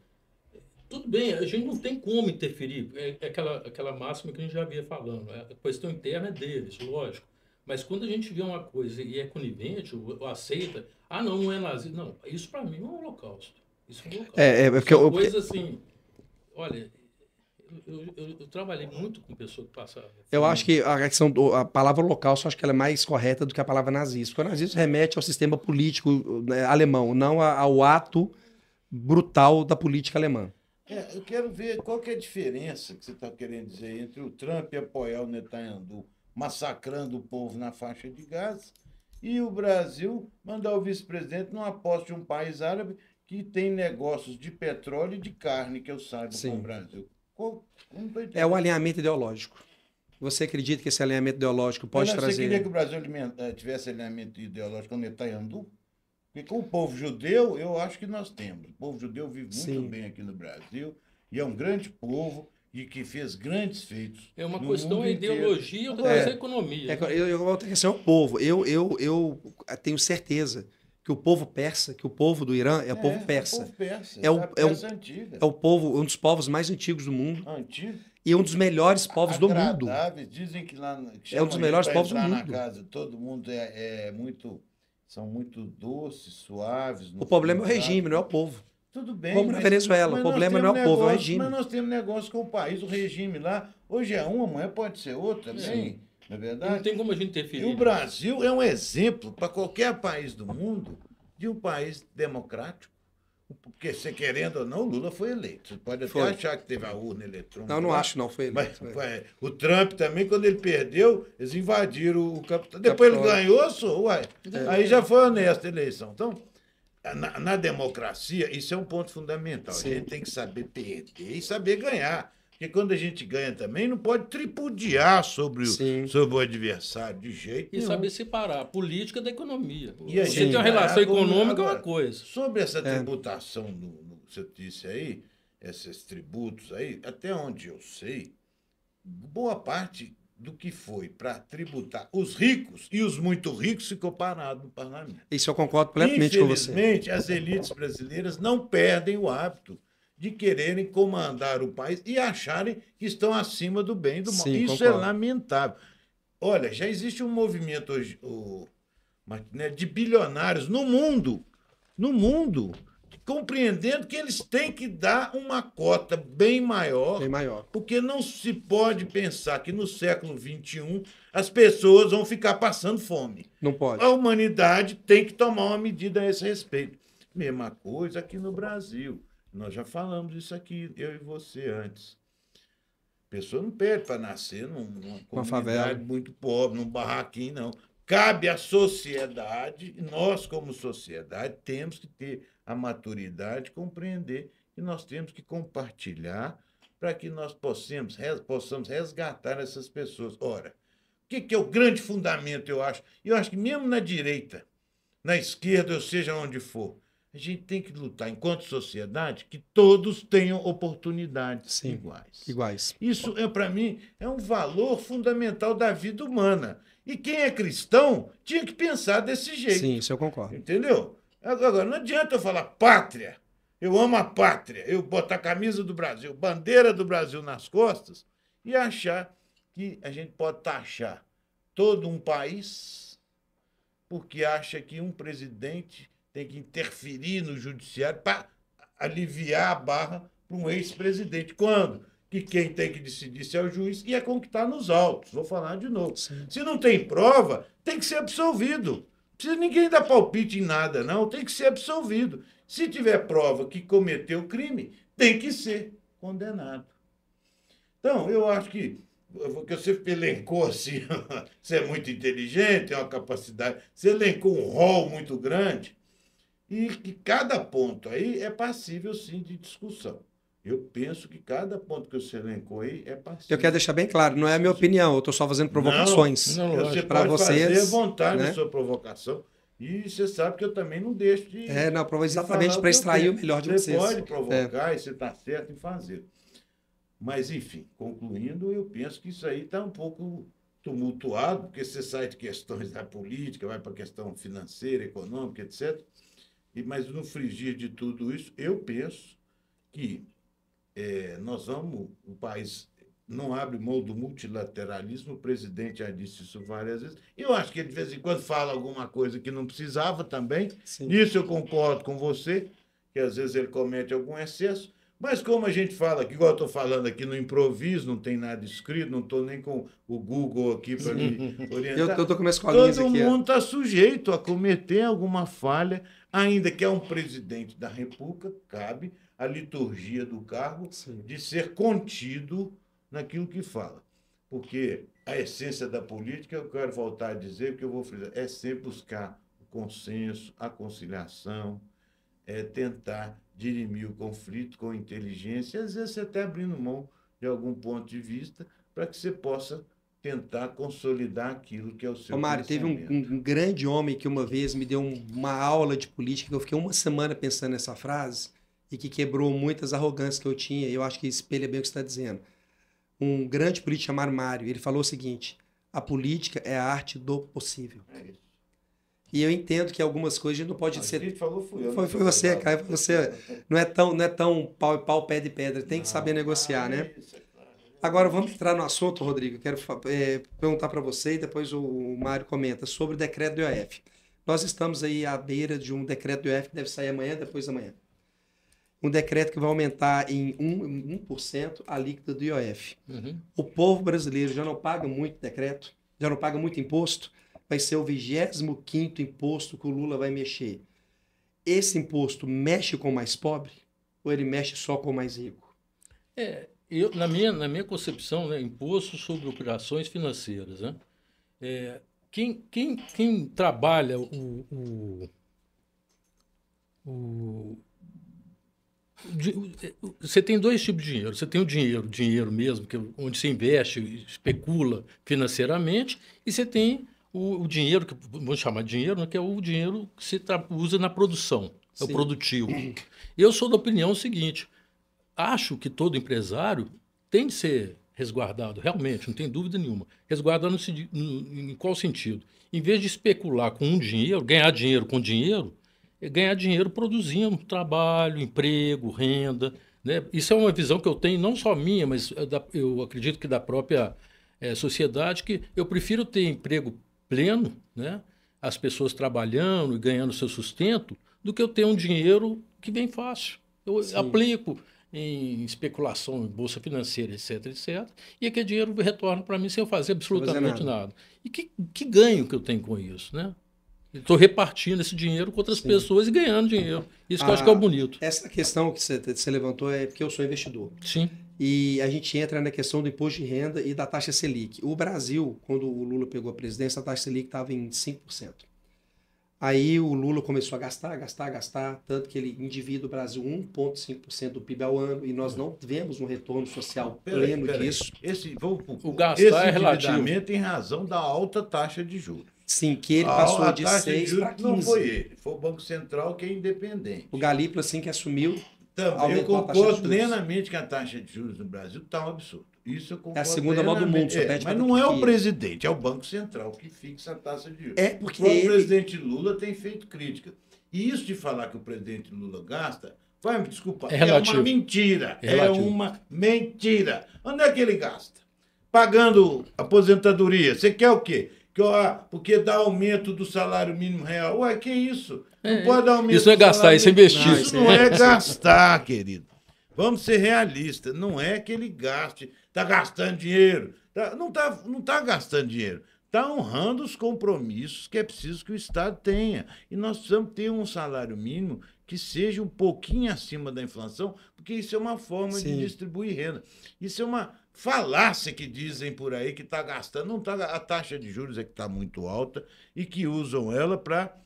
S2: tudo bem, a gente não tem como interferir. É aquela máxima que a gente já havia falando. A questão interna é deles, lógico. Mas quando a gente vê uma coisa e é conivente, ou aceita, não é nazismo. Não, isso para mim é um holocausto. Isso é um holocausto.
S1: Porque
S2: uma coisa assim, olha, eu trabalhei muito com pessoas que passaram.
S1: Eu acho que a palavra holocausto, acho que ela é mais correta do que a palavra nazismo. Porque o nazismo remete ao sistema político, né, alemão, não ao ato brutal da política alemã.
S3: Eu quero ver qual que é a diferença que você está querendo dizer entre o Trump apoiar o Netanyahu massacrando o povo na faixa de Gaza e o Brasil mandar o vice-presidente numa posse de um país árabe que tem negócios de petróleo e de carne, que eu saiba, com o Brasil. Não tô entendendo.
S1: É o alinhamento ideológico. Você acredita que esse alinhamento ideológico pode
S3: Você
S1: trazer...
S3: queria que o Brasil tivesse alinhamento ideológico quando ele está em Andu? Porque com o povo judeu, eu acho que nós temos. O povo judeu vive muito
S1: Sim.
S3: bem aqui no Brasil e é um grande povo e que fez grandes feitos.
S2: É uma
S3: no
S2: questão
S3: mundo
S2: a
S3: inteiro.
S2: ideologia e outra
S3: Agora,
S2: coisa é a economia.
S1: Eu vou ter que ser o povo. Eu tenho certeza que o povo persa, que o povo do Irã é o povo persa.
S3: É o povo persa.
S1: É o-
S3: a
S1: é o-
S3: persa antiga.
S1: É o povo, um dos povos mais antigos do mundo
S3: Antigo.
S1: e um dos melhores povos do mundo.
S3: Agradáveis. Dizem que lá
S1: É um dos melhores povos do
S3: entrar na
S1: mundo.
S3: casa, todo mundo são muito doces, suaves.
S1: O problema é o
S3: trato.
S1: regime, não é o povo.
S3: Tudo bem.
S1: Como na Venezuela,
S3: mas
S1: o
S3: nós
S1: problema
S3: temos
S1: não é o povo, é o
S3: negócio-
S1: regime.
S3: Mas nós temos negócio com o país, o regime lá. Hoje é um, amanhã pode ser outro também. Não é
S2: E
S3: verdade?
S2: não tem como a gente
S3: E
S2: interferir.
S3: o Brasil é um exemplo para qualquer país do mundo de um país democrático. Porque, você querendo ou não, o Lula foi eleito. Você pode até
S1: Foi.
S3: achar que teve a urna eletrônica.
S1: Não, não
S3: lá,
S1: acho, não. Foi
S3: Mas,
S1: eleito.
S3: o Trump também, quando ele perdeu, eles invadiram o Capitólio. Depois ele ganhou, aí já foi honesta a eleição. Então, na democracia, isso é um ponto fundamental.
S1: Sim.
S3: A gente tem que saber perder e saber ganhar. Porque quando a gente ganha também, não pode tripudiar sobre
S1: Sim.
S3: o adversário, de jeito
S2: E
S3: nenhum.
S2: saber separar a política da economia.
S3: E a
S2: Você
S3: gente
S2: tem uma
S3: vai
S2: relação
S3: agora-
S2: econômica é uma
S3: agora,
S2: coisa.
S3: Sobre essa tributação, que você disse aí, esses tributos aí, até onde eu sei, boa parte do que foi para tributar os ricos e os muito ricos ficou parado no parlamento.
S1: Isso eu concordo plenamente com você.
S3: Infelizmente, as elites brasileiras não perdem o hábito de quererem comandar o país e acharem que estão acima do bem e do mal.
S1: Sim,
S3: Isso
S1: concordo.
S3: é lamentável. Olha, já existe um movimento hoje, Martinelli, de bilionários no mundo, compreendendo que eles têm que dar uma cota bem maior,
S1: Bem maior.
S3: porque não se pode pensar que no século XXI as pessoas vão ficar passando fome.
S1: Não pode.
S3: A humanidade tem que tomar uma medida a esse respeito. Mesma coisa aqui no Brasil. Nós já falamos isso aqui, eu e você, antes. A pessoa não perde para nascer numa comunidade
S1: favela.
S3: muito pobre, num barraquinho, não. Cabe à sociedade, e nós, como sociedade, temos que ter a maturidade, compreender que nós temos que compartilhar para que nós possamos resgatar essas pessoas. Ora, o que é o grande fundamento, eu acho? Eu acho que mesmo na direita, na esquerda, ou seja onde for, a gente tem que lutar, enquanto sociedade, que todos tenham oportunidades
S1: Sim.
S3: iguais.
S1: Iguais.
S3: Isso, para mim, é um valor fundamental da vida humana. E quem é cristão tinha que pensar desse jeito.
S1: Sim, isso eu concordo.
S3: Entendeu? Agora, não adianta eu falar pátria, eu amo a pátria, eu botar a camisa do Brasil, bandeira do Brasil nas costas e achar que a gente pode taxar todo um país porque acha que um presidente tem que interferir no judiciário para aliviar a barra para um ex-presidente. Quando? Que quem tem que decidir se é o juiz e é com o que está nos autos. Vou falar de novo.
S1: Sim.
S3: Se não tem prova, tem que ser absolvido. Não precisa ninguém dar palpite em nada, não. Tem que ser absolvido. Se tiver prova que cometeu crime, tem que ser condenado. Então, eu acho que você elencou assim, você é muito inteligente, tem uma capacidade, você elencou um rol muito grande e que cada ponto aí é passível, sim, de discussão. Eu penso que cada ponto que você elencou aí é passível.
S1: Eu quero deixar bem claro, não é a minha opinião, eu estou só fazendo provocações.
S2: Não,
S3: Você
S1: para
S3: pode
S1: vocês,
S3: fazer à vontade
S1: né?
S3: a sua provocação. E você sabe que eu também não deixo de.
S1: Exatamente
S3: de falar
S1: para
S3: o que eu
S1: extrair
S3: quero.
S1: o melhor de
S3: você
S1: vocês.
S3: pode provocar e você está certo em fazer. Mas, enfim, concluindo, eu penso que isso aí está um pouco tumultuado, porque você sai de questões da política, vai para a questão financeira, econômica, etc. Mas no frigir de tudo isso, eu penso que o país não abre mão do multilateralismo, o presidente já disse isso várias vezes. Eu acho que ele, de vez em quando, fala alguma coisa que não precisava também.
S1: Sim.
S3: Nisso eu concordo com você, que às vezes ele comete algum excesso. Mas como a gente fala aqui, igual eu estou falando aqui no improviso, não tem nada escrito, não estou nem com o Google aqui para me orientar.
S1: Eu estou com minhas colinhas
S3: Todo
S1: aqui.
S3: mundo está sujeito a cometer alguma falha, ainda que é um presidente da República, cabe a liturgia do cargo
S1: Sim.
S3: de ser contido naquilo que fala. Porque a essência da política, eu quero voltar a dizer, porque eu vou frisar, é sempre buscar o consenso, a conciliação, tentar dirimir o conflito com inteligência, às vezes você até abrindo mão de algum ponto de vista, para que você possa tentar consolidar aquilo que é o seu
S1: Ô, Mário, teve um grande homem que uma vez me deu uma aula de política, que eu fiquei uma semana pensando nessa frase e que quebrou muitas arrogâncias que eu tinha, e eu acho que espelha bem o que você está dizendo. Um grande político chamado Mário, ele falou o seguinte: a política é a arte do possível.
S3: É isso.
S1: E eu entendo que algumas coisas a gente não pode ser...
S3: Quem falou fui eu.
S1: Foi você, cara. Você não é tão pau, pé de pedra. Tem que saber negociar, né?
S3: Isso, é claro.
S1: Agora, vamos entrar no assunto, Rodrigo. Eu quero perguntar para você e depois o Mário comenta sobre o decreto do IOF. Nós estamos aí à beira de um decreto do IOF que deve sair amanhã, depois da manhã. Um decreto que vai aumentar em 1% a alíquota do IOF.
S2: Uhum.
S1: O povo brasileiro já não paga muito decreto, já não paga muito imposto. Vai ser o 25º imposto que o Lula vai mexer. Esse imposto mexe com o mais pobre ou ele mexe só com o mais rico?
S2: Na minha concepção, né, imposto sobre operações financeiras, né, quem trabalha você tem dois tipos de dinheiro. Você tem o dinheiro mesmo, que onde se investe, especula financeiramente, e você tem o dinheiro, que vamos chamar de dinheiro, né, que é o dinheiro que se usa na produção, é o produtivo. Eu sou da opinião seguinte: acho que todo empresário tem de ser resguardado, realmente, não tem dúvida nenhuma. Resguardado em qual sentido? Em vez de especular com um dinheiro, ganhar dinheiro com dinheiro, é ganhar dinheiro produzindo trabalho, emprego, renda, né? Isso é uma visão que eu tenho, não só minha, mas eu acredito que da própria sociedade, que eu prefiro ter emprego pleno, né? As pessoas trabalhando e ganhando seu sustento, do que eu ter um dinheiro que vem fácil. Eu aplico em especulação, em bolsa financeira, etc, etc. E aquele dinheiro retorna para mim sem eu fazer absolutamente nada. E que ganho que eu tenho com isso, né? Estou repartindo esse dinheiro com outras pessoas e ganhando dinheiro. Isso que eu acho que é o bonito.
S1: Essa questão que você levantou é porque eu sou investidor.
S2: Sim.
S1: E a gente entra na questão do imposto de renda e da taxa Selic. O Brasil, quando o Lula pegou a presidência, a taxa Selic estava em 5%. Aí o Lula começou a gastar, tanto que ele endivida o Brasil 1,5% do PIB ao ano, e nós não tivemos um retorno social pleno disso.
S3: O gastar é relativo em razão da alta taxa de juros.
S1: Sim, que ele passou de 6 para 15.
S3: Não foi ele, foi o Banco Central, que é independente.
S1: O Galípolo, assim que assumiu,
S3: também eu concordo plenamente que a taxa de juros no Brasil está um absurdo. Isso eu concordo.
S1: É a segunda maior do mundo.
S3: Mas não é o presidente, é o Banco Central que fixa a taxa de juros.
S1: Porque
S3: o presidente Lula tem feito crítica. E isso de falar que o presidente Lula gasta, vai me desculpar, é uma mentira. É uma mentira. Onde é que ele gasta? Pagando aposentadoria. Você quer o quê? Porque dá aumento do salário mínimo real. Ué, que isso? Não pode dar aumento.
S2: Isso não é gastar, isso é investir.
S3: Isso não é gastar, querido. Vamos ser realistas. Não é que ele gaste. Está gastando dinheiro. Não tá gastando dinheiro. Está honrando os compromissos que é preciso que o Estado tenha. E nós precisamos ter um salário mínimo que seja um pouquinho acima da inflação, porque isso é uma forma de distribuir renda. Isso é uma falácia que dizem por aí que está gastando. Não tá, a taxa de juros é que está muito alta e que usam ela para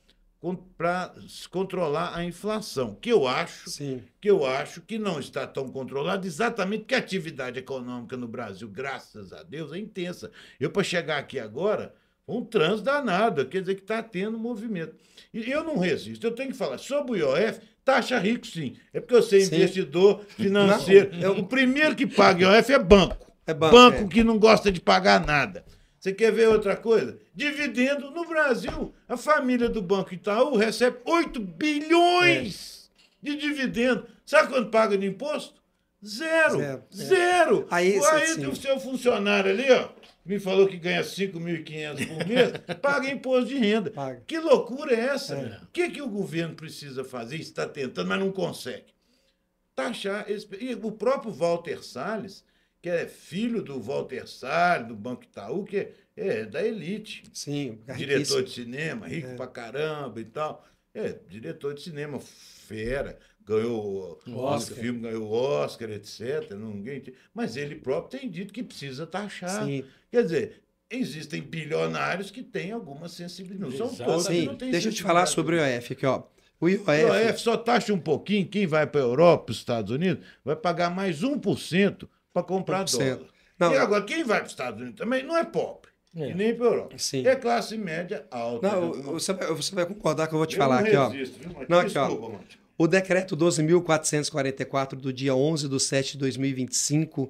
S3: controlar a inflação, que eu acho que não está tão controlada, exatamente porque a atividade econômica no Brasil, graças a Deus, é intensa. Eu, para chegar aqui agora, um trânsito danado, quer dizer que está tendo movimento. E eu não resisto, eu tenho que falar sobre o IOF. Taxa rico, sim. É porque eu sou investidor financeiro. O primeiro que paga IOF é banco. Banco que não gosta de pagar nada. Você quer ver outra coisa? Dividendo no Brasil. A família do Banco Itaú recebe 8 bilhões de dividendo. Sabe quanto paga de imposto? Zero. Aí o seu funcionário ali, ó, me falou que ganha 5.500 por mês, paga imposto de renda. Que loucura é essa? O que o governo precisa fazer? Está tentando, mas não consegue. Taxar. E o próprio Walter Salles, que é filho do Walter Salles, do Banco Itaú, que é da elite.
S1: Sim,
S3: diretor de cinema, rico pra caramba e tal. Diretor de cinema, fera. Ganhou o filme, ganhou o Oscar, etc. Mas ele próprio tem dito que precisa taxar. Sim. Quer dizer, existem bilionários que têm alguma sensibilidade. Não são todos que não têm.
S1: Deixa eu te falar sobre o IOF aqui, ó. O
S3: IOF só taxa um pouquinho. Quem vai para a Europa, para os Estados Unidos, vai pagar mais 1% para comprar
S1: 1%.
S3: dólar.
S1: Não,
S3: E agora, quem vai para os Estados Unidos também não é pobre.
S2: É.
S3: E nem para a Europa.
S1: Sim.
S3: É classe média alta.
S1: não,
S3: né?
S1: você vai concordar que eu vou te
S3: Eu
S1: falar
S3: não
S1: aqui, ó.
S3: resisto, viu, Matias?
S1: Não, aqui, ó.
S3: Desculpa, Matias.
S1: O decreto 12.444 do dia 11/7/2025,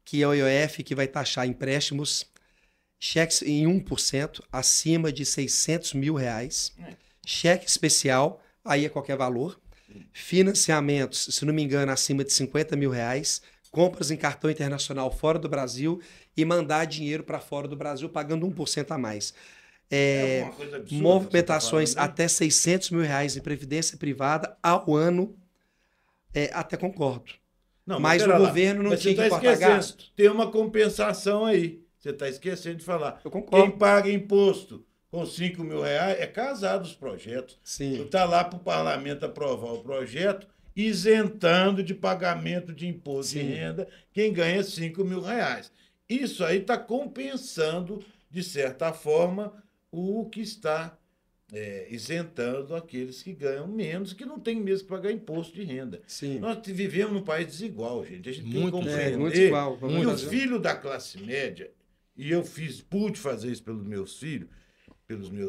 S1: que é o IOF, que vai taxar empréstimos, cheques em 1% acima de R$ 600.000, cheque especial, aí é qualquer valor, financiamentos, se não me engano, acima de R$ 50.000, compras em cartão internacional fora do Brasil e mandar dinheiro para fora do Brasil pagando 1% a mais.
S3: Alguma coisa absurda
S1: Movimentações
S3: que você tá falando,
S1: até R$ 600.000 em previdência privada ao ano, até concordo.
S3: Não,
S1: Mas
S3: pera
S1: o
S3: lá.
S1: governo não
S3: Mas
S1: tinha
S3: você
S1: que
S3: tá
S1: cortar
S3: esquecendo.
S1: gasto.
S3: Tem uma compensação aí. Você está esquecendo de falar.
S1: Eu concordo.
S3: Quem paga imposto com R$ 5.000 é casado os projetos.
S1: Sim.
S3: Está lá para o parlamento aprovar o projeto, isentando de pagamento de imposto de
S1: Sim.
S3: renda quem ganha R$ 5.000. Isso aí está compensando, de certa forma, o que está isentando aqueles que ganham menos, que não têm mesmo que pagar imposto de renda.
S1: Sim.
S3: Nós vivemos num país desigual, gente. A gente tem que
S2: Muito
S3: compreender.
S1: muito igual. Vamos
S3: E o
S1: fazer.
S3: filho da classe média, e eu pude fazer isso pelos meus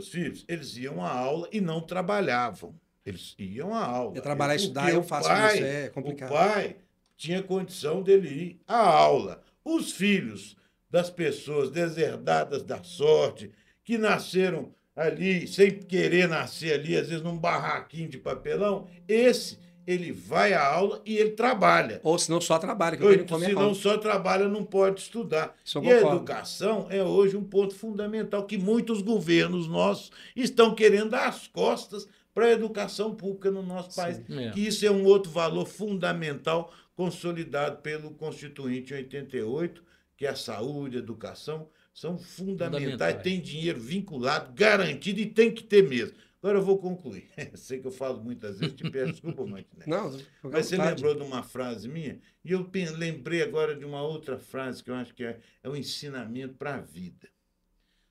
S3: filhos, eles iam à aula e não trabalhavam. Eles iam à aula.
S1: Trabalhar e
S3: Porque
S1: estudar, eu
S3: o
S1: faço
S3: pai,
S1: isso, é complicado.
S3: O pai tinha condição dele ir à aula. Os filhos das pessoas deserdadas da sorte, que nasceram ali, sem querer nascer ali, às vezes num barraquinho de papelão, ele vai à aula e ele trabalha.
S1: Ou se não só trabalha, que eu tenho que comer
S3: Se
S1: pão.
S3: não só trabalha, não pode estudar.
S1: Isso eu
S3: E a
S1: concordo.
S3: educação é hoje um ponto fundamental que muitos governos nossos estão querendo dar as costas para a educação pública no nosso país.
S2: É.
S3: Que isso é um outro valor fundamental consolidado pelo Constituinte em 88, que é a saúde, a educação, são fundamentais, tem dinheiro vinculado, garantido e tem que ter mesmo. Agora eu vou concluir. Sei que eu falo muitas vezes, te peço desculpa, Martinez.
S1: Não,
S3: Mas você lembrou de uma frase minha? E eu lembrei agora de uma outra frase que eu acho que é um ensinamento para a vida.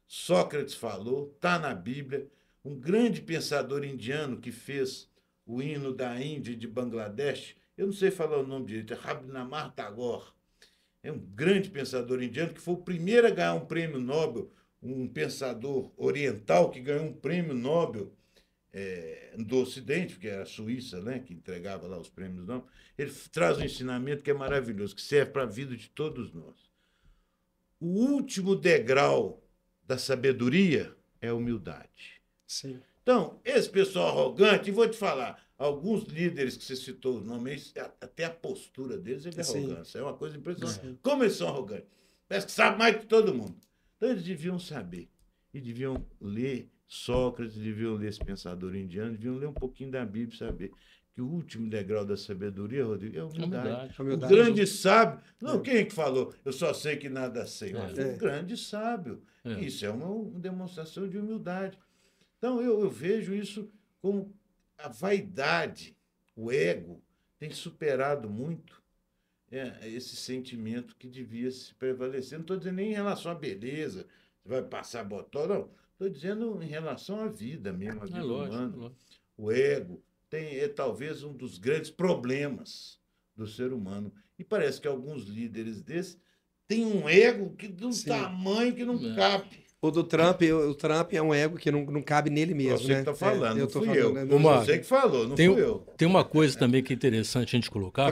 S3: Sócrates falou, está na Bíblia, um grande pensador indiano que fez o hino da Índia e de Bangladesh, eu não sei falar o nome direito, é Rabindranath Tagore. É um grande pensador indiano que foi o primeiro a ganhar um prêmio Nobel, um pensador oriental que ganhou um prêmio Nobel do Ocidente, porque era a Suíça, né, que entregava lá os prêmios Nobel. Ele traz um ensinamento que é maravilhoso, que serve para a vida de todos nós. O último degrau da sabedoria é a humildade.
S1: Sim.
S3: Então, esse pessoal arrogante, e vou te falar, alguns líderes que você citou os nomes, até a postura deles é de arrogância. É uma coisa impressionante.
S1: Sim.
S3: Como eles são arrogantes? Parece que sabem mais que todo mundo. Então, eles deviam saber. E deviam ler Sócrates, deviam ler esse pensador indiano, deviam ler um pouquinho da Bíblia e saber que o último degrau da sabedoria, Rodrigo, é a humildade. O grande sábio... Não, quem é que falou? Eu só sei que nada sei. O grande sábio. Isso é uma demonstração de humildade. Então, eu vejo isso como a vaidade, o ego, tem superado muito esse sentimento que devia se prevalecer. Não estou dizendo nem em relação à beleza, você vai passar botão, não. Estou dizendo em relação à vida mesmo, à vida humana. Lógico. O ego é talvez um dos grandes problemas do ser humano. E parece que alguns líderes desses têm um ego de um tamanho que não cabe.
S1: O do Trump, o Trump é um ego que não cabe nele mesmo,
S3: você que está falando, não fui eu. Você que falou, não fui eu.
S2: Tem uma coisa também que é interessante a gente colocar,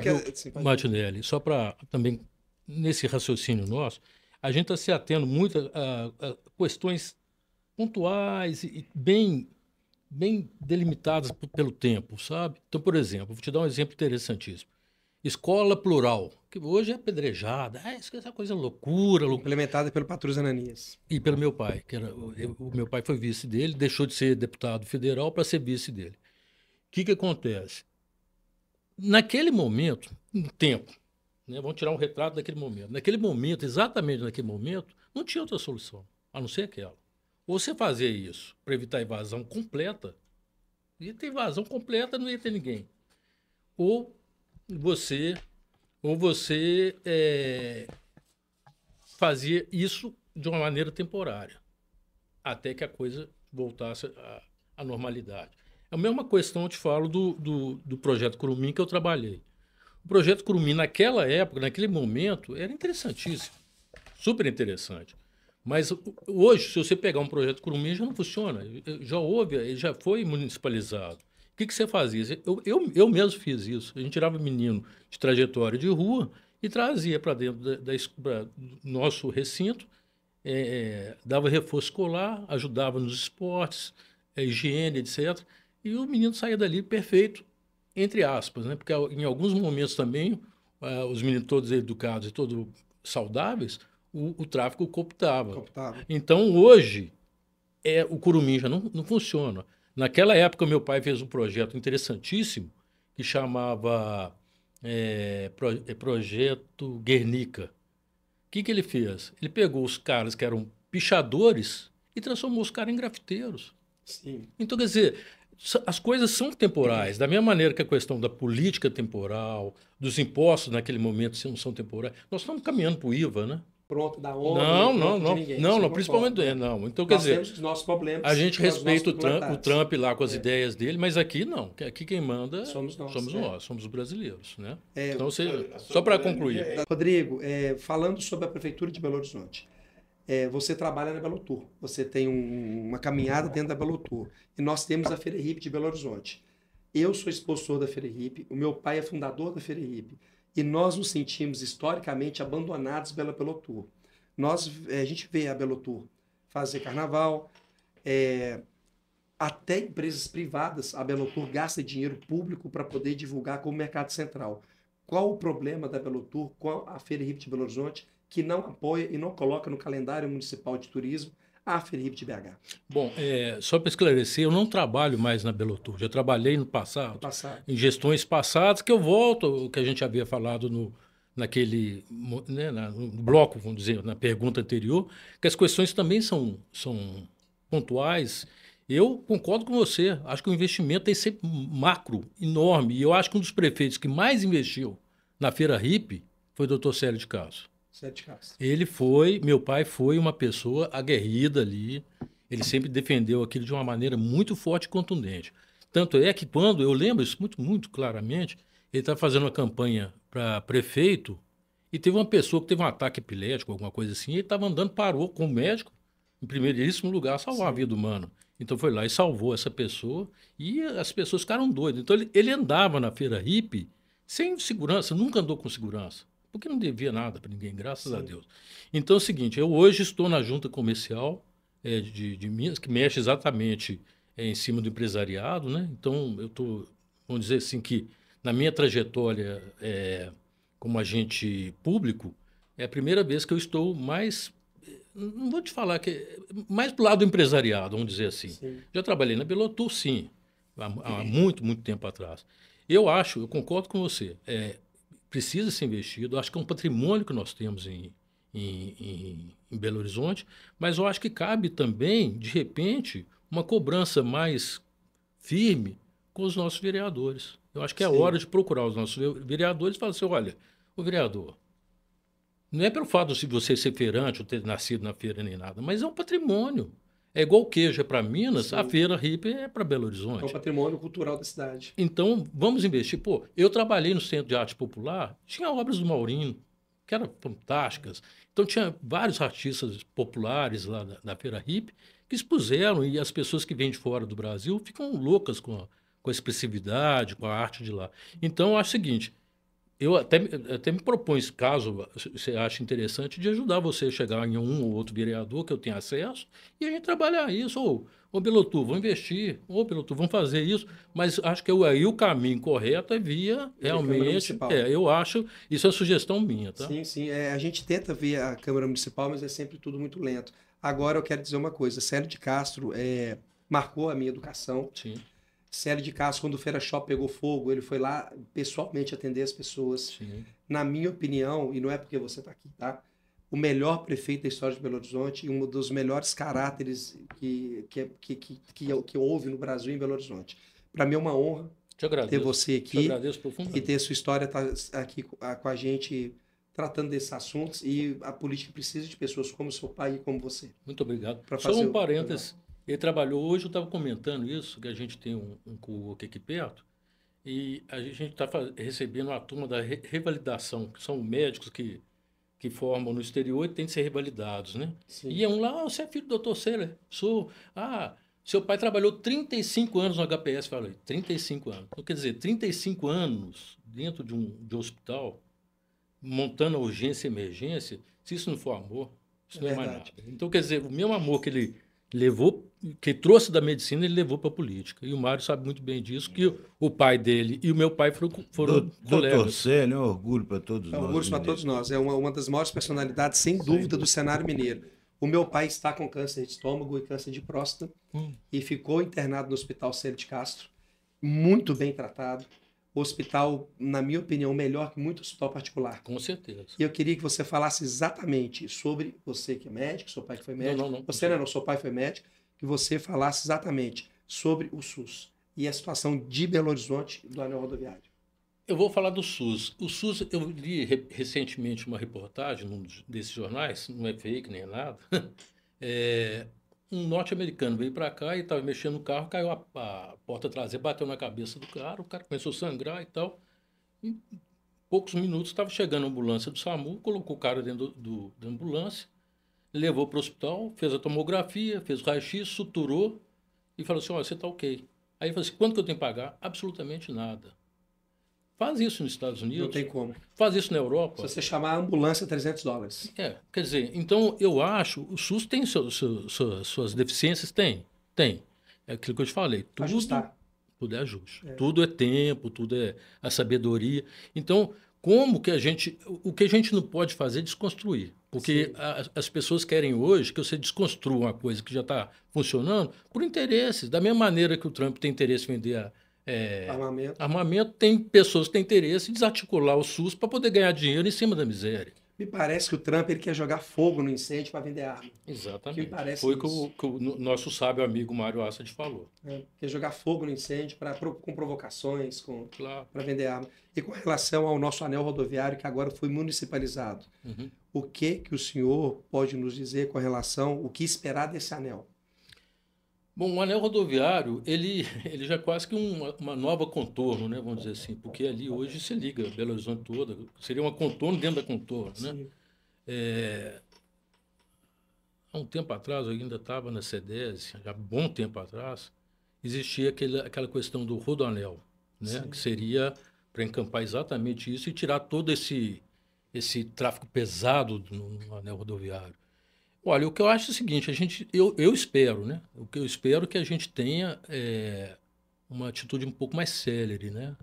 S2: Martinelli, só para também, nesse raciocínio nosso, a gente está se atendo muito a questões pontuais e bem delimitadas pelo tempo, sabe? Então, por exemplo, vou te dar um exemplo interessantíssimo. Escola plural, que hoje é apedrejada, essa coisa loucura.
S1: Implementada pelo Patrus Ananias.
S2: E pelo meu pai, o meu pai foi vice dele, deixou de ser deputado federal para ser vice dele. O que acontece? Naquele momento, um tempo, né, vamos tirar um retrato daquele momento. Naquele momento, exatamente naquele momento, não tinha outra solução, a não ser aquela. Ou você fazia isso para evitar a invasão completa, ia ter invasão completa, não ia ter ninguém. Ou você fazia isso de uma maneira temporária, até que a coisa voltasse à normalidade. É a mesma questão, eu te falo, do projeto Curumim que eu trabalhei. O projeto Curumim, naquela época, naquele momento, era interessantíssimo, super interessante. Mas hoje, se você pegar um projeto Curumim, já não funciona. Já houve, ele já foi municipalizado. O que você fazia? Eu mesmo fiz isso. A gente tirava menino de trajetória de rua e trazia para dentro do nosso recinto, dava reforço escolar, ajudava nos esportes, higiene, etc. E o menino saía dali perfeito, entre aspas, né? Porque em alguns momentos também, os meninos todos educados e todos saudáveis, o tráfico cooptava. Então, hoje, o Curumim já não funciona. Naquela época, meu pai fez um projeto interessantíssimo que chamava Projeto Guernica. O que ele fez? Ele pegou os caras que eram pichadores e transformou os caras em grafiteiros.
S1: Sim.
S2: Então, quer dizer, as coisas são temporais. Da mesma maneira que a questão da política temporal, dos impostos naquele momento são temporais. Nós estamos caminhando para o IVA, né?
S1: Pronto da ONU,
S2: não, principalmente não. Então, quer dizer,
S1: temos os nossos problemas,
S2: a gente respeita o Trump lá com as ideias dele, mas aqui não. Aqui quem manda somos nós, somos os brasileiros, né? Então, só para concluir.
S1: Rodrigo, falando sobre a Prefeitura de Belo Horizonte, você trabalha na Belotur, você tem uma caminhada dentro da Belotur, e nós temos a Feira Hip de Belo Horizonte. Eu sou expositor da Feira Hip, o meu pai é fundador da Feira Hip, e nós nos sentimos historicamente abandonados pela Belotur. A gente vê a Belotur fazer carnaval, até empresas privadas, a Belotur gasta dinheiro público para poder divulgar como mercado central. Qual o problema da Belotur, qual a Feira Hip de Belo Horizonte, que não apoia e não coloca no calendário municipal de turismo a Feira Hip de BH?
S2: Bom, só para esclarecer, eu não trabalho mais na Belotur. Já trabalhei no passado, em gestões passadas, que eu volto, o que a gente havia falado naquele no bloco, vamos dizer, na pergunta anterior, que as questões também são pontuais. Eu concordo com você. Acho que o investimento tem que ser macro, enorme. E eu acho que um dos prefeitos que mais investiu na Feira Hip foi o Dr. Célio de Castro. Meu pai foi uma pessoa aguerrida ali, ele sempre defendeu aquilo de uma maneira muito forte e contundente. Tanto é que quando, eu lembro isso muito, muito claramente, ele estava fazendo uma campanha para prefeito e teve uma pessoa que teve um ataque epilético, alguma coisa assim, e ele estava andando, parou com o médico, em primeiríssimo lugar, salvar a vida humana. Então foi lá e salvou essa pessoa e as pessoas ficaram doidas. Então ele andava na Feira Hip sem segurança, nunca andou com segurança. Porque não devia nada para ninguém, graças a Deus. Então é o seguinte, eu hoje estou na junta comercial de Minas, que mexe exatamente em cima do empresariado, né? Então eu estou, vamos dizer assim, que na minha trajetória como agente público, é a primeira vez que eu estou mais, não vou te falar, mais para o lado do empresariado, vamos dizer assim. Sim. Já trabalhei na Belotur, sim, há muito, muito tempo atrás. Eu concordo com você, precisa ser investido. Acho que é um patrimônio que nós temos em Belo Horizonte, mas eu acho que cabe também, de repente, uma cobrança mais firme com os nossos vereadores. Eu acho que é hora de procurar os nossos vereadores e falar assim, olha, o vereador, não é pelo fato de você ser feirante ou ter nascido na feira nem nada, mas é um patrimônio. É igual o queijo é para Minas, sim, a Feira Hip é para Belo Horizonte.
S1: É o patrimônio cultural da cidade.
S2: Então, vamos investir. Pô, eu trabalhei no Centro de Arte Popular, tinha obras do Maurino, que eram fantásticas. Então, tinha vários artistas populares lá da Feira Hip que expuseram, e as pessoas que vêm de fora do Brasil ficam loucas com a expressividade, com a arte de lá. Então, eu acho o seguinte, eu até me proponho, caso você ache interessante, de ajudar você a chegar em um ou outro vereador que eu tenha acesso e a gente trabalhar isso. Ô Belotur, vamos investir. Ô Belotur, vamos fazer isso. Mas acho que aí o caminho correto é via realmente. Eu acho, isso é sugestão minha, tá?
S1: Sim, sim. A gente tenta ver a Câmara Municipal, mas é sempre tudo muito lento. Agora eu quero dizer uma coisa: Célio de Castro marcou a minha educação.
S2: Sim.
S1: Célio de Castro, quando o Feira Shop pegou fogo, ele foi lá pessoalmente atender as pessoas.
S2: Sim.
S1: Na minha opinião, e não é porque você está aqui, tá? O melhor prefeito da história de Belo Horizonte e um dos melhores caráteres que houve no Brasil em Belo Horizonte. Para mim é uma honra ter você aqui e ter sua história aqui com a gente tratando desses assuntos, e a política precisa de pessoas como seu pai e como você.
S2: Muito obrigado. Só um parênteses. Ele trabalhou hoje, eu estava comentando isso, que a gente tem um co-work aqui perto, E a gente está recebendo uma turma da revalidação, que são médicos que formam no exterior e têm de ser revalidados, né?
S1: Sim.
S2: E é um lá, você é filho do doutor Seller? Sou. Ah, seu pai trabalhou 35 anos no HPS, falei, 35 anos. Então, quer dizer, 35 anos dentro de um hospital, montando a urgência e emergência, se isso não for amor, isso não é mais nada. Então, quer dizer, o mesmo amor que ele levou, que trouxe da medicina, ele levou para a política. E o Mário sabe muito bem disso, que o pai dele e o meu pai foram colegas.
S3: Doutor Célio é um orgulho para todos
S1: É um
S3: nós.
S1: orgulho para todos nós. É uma das maiores personalidades, sem dúvida, do cenário mineiro. O meu pai está com câncer de estômago e câncer de próstata e ficou internado no Hospital Célio de Castro, muito bem tratado. O hospital, na minha opinião, melhor que muito hospital particular.
S2: Com certeza.
S1: E eu queria que você falasse exatamente sobre você que é médico, seu pai que foi médico.
S2: Não.
S1: Você não, seu pai foi médico. Que você falasse exatamente sobre o SUS e a situação de Belo Horizonte do anel rodoviário.
S2: Eu vou falar do SUS. O SUS, eu li recentemente uma reportagem num desses jornais, não é fake nem nada. Um norte-americano veio para cá e estava mexendo no carro, caiu a porta traseira, bateu na cabeça do cara, o cara começou a sangrar e tal. Em poucos minutos estava chegando a ambulância do SAMU, colocou o cara dentro da ambulância, levou para o hospital, fez a tomografia, fez o raio-x, suturou e falou assim, olha, você está ok. Aí ele falou assim, quanto que eu tenho que pagar? Absolutamente nada. Faz isso nos Estados Unidos.
S1: Não tem como.
S2: Faz isso na Europa.
S1: Se você chamar a ambulância, $300.
S2: Quer dizer, então eu acho, o SUS tem suas deficiências? Tem. É aquilo que eu te falei. Tudo é ajuste. Tudo é tempo, tudo é a sabedoria. Então, o que a gente não pode fazer é desconstruir. Porque as pessoas querem hoje que você desconstrua uma coisa que já está funcionando por interesses. Da mesma maneira que o Trump tem interesse em vender armamento, tem pessoas que têm interesse em desarticular o SUS para poder ganhar dinheiro em cima da miséria.
S1: Me parece que o Trump ele quer jogar fogo no incêndio para vender arma.
S2: Exatamente.
S1: Foi
S2: o que o nosso sábio amigo Mário Assad falou.
S1: Quer jogar fogo no incêndio com provocações,
S2: claro,
S1: para vender arma. E com relação ao nosso anel rodoviário, que agora foi municipalizado, o que o senhor pode nos dizer com relação o que esperar desse anel?
S2: Bom, o anel rodoviário, ele já é quase que uma nova contorno, né, vamos dizer assim, porque ali hoje se liga Belo Horizonte toda, seria uma contorno dentro da contorno, né? Há um tempo atrás, eu ainda estava na CEDES, já há bom tempo atrás, existia aquela questão do rodoanel, né, que seria para encampar exatamente isso e tirar todo esse tráfego pesado no anel rodoviário. Olha, o que eu acho é o seguinte, eu espero, né? O que eu espero é que a gente tenha uma atitude um pouco mais célere, né?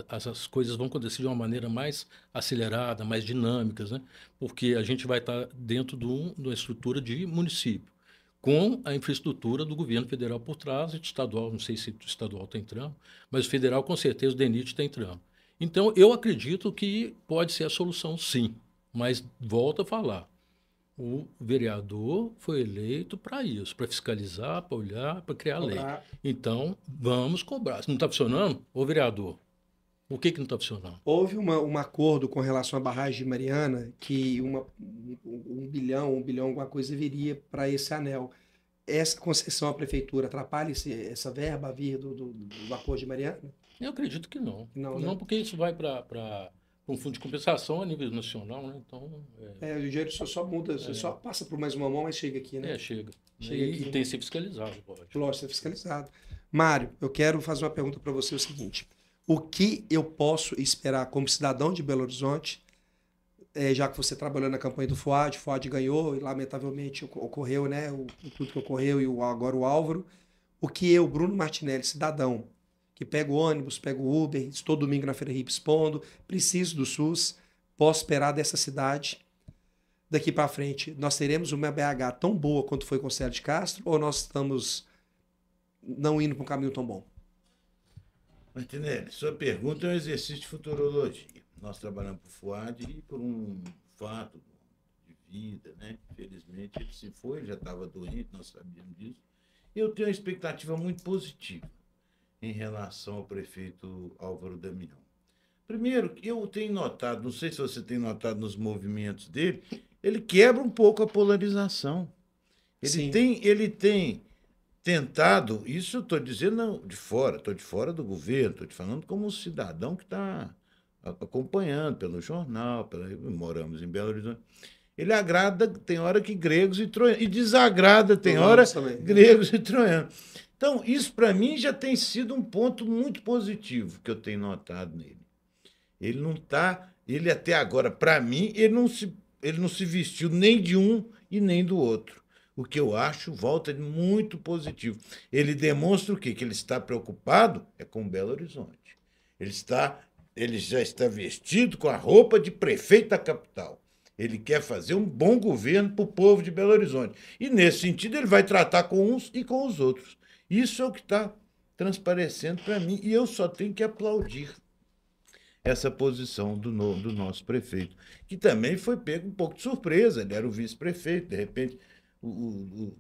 S2: As coisas vão acontecer de uma maneira mais acelerada, mais dinâmicas, né? Porque a gente vai estar dentro de uma estrutura de município, com a infraestrutura do governo federal por trás, e estadual, não sei se o estadual está entrando, mas o federal com certeza o DENIT está entrando. Então, eu acredito que pode ser a solução, sim, mas volto a falar. O vereador foi eleito para isso, para fiscalizar, para olhar, para criar lei. Então, vamos cobrar. Se não está funcionando, ô vereador, o que não está funcionando?
S1: Houve um acordo com relação à barragem de Mariana, que um bilhão, alguma coisa viria para esse anel. Essa concessão à prefeitura atrapalha essa verba a vir do acordo de Mariana?
S2: Eu acredito que não.
S1: Não,
S2: né? Porque isso vai para um fundo de compensação a nível nacional, né? Então,
S1: o dinheiro só muda, só passa por mais uma mão, mas chega aqui, né?
S2: Chega aqui, tem que ser fiscalizado, pode.
S1: Lógico, ser fiscalizado. Mário, eu quero fazer uma pergunta para você, o seguinte. O que eu posso esperar como cidadão de Belo Horizonte, já que você trabalhou na campanha do FUAD, o FUAD ganhou e lamentavelmente ocorreu, né? Tudo que ocorreu e agora o Álvaro. O que eu, Bruno Martinelli, cidadão, que pego ônibus, pego Uber, estou domingo na Feira Hip expondo, preciso do SUS, posso esperar dessa cidade daqui para frente? Nós teremos uma BH tão boa quanto foi com o Célio de Castro ou nós estamos não indo para um caminho tão bom?
S3: Martinelli, sua pergunta é um exercício de futurologia. Nós trabalhamos por FUAD e por um fato de vida, né? Infelizmente ele se foi, ele já estava doente, nós sabíamos disso. Eu tenho uma expectativa muito positiva em relação ao prefeito Álvaro Damião. Primeiro, eu tenho notado, não sei se você tem notado nos movimentos dele, ele quebra um pouco a polarização. Ele tem tentado, isso eu estou dizendo não, de fora, estou de fora do governo, estou te falando como um cidadão que está acompanhando pelo jornal, moramos em Belo Horizonte. Ele agrada, tem hora que gregos e troianos, e desagrada, tem hora gregos e troianos. Então, isso para mim já tem sido um ponto muito positivo que eu tenho notado nele. Ele não está, ele até agora, para mim, ele não se vestiu nem de um e nem do outro. O que eu acho, volta, muito positivo. Ele demonstra o quê? Que ele está preocupado com Belo Horizonte. Ele já está vestido com a roupa de prefeito da capital. Ele quer fazer um bom governo para o povo de Belo Horizonte. E, nesse sentido, ele vai tratar com uns e com os outros. Isso é o que está transparecendo para mim. E eu só tenho que aplaudir essa posição do nosso prefeito, que também foi pego um pouco de surpresa. Ele era o vice-prefeito, de repente, o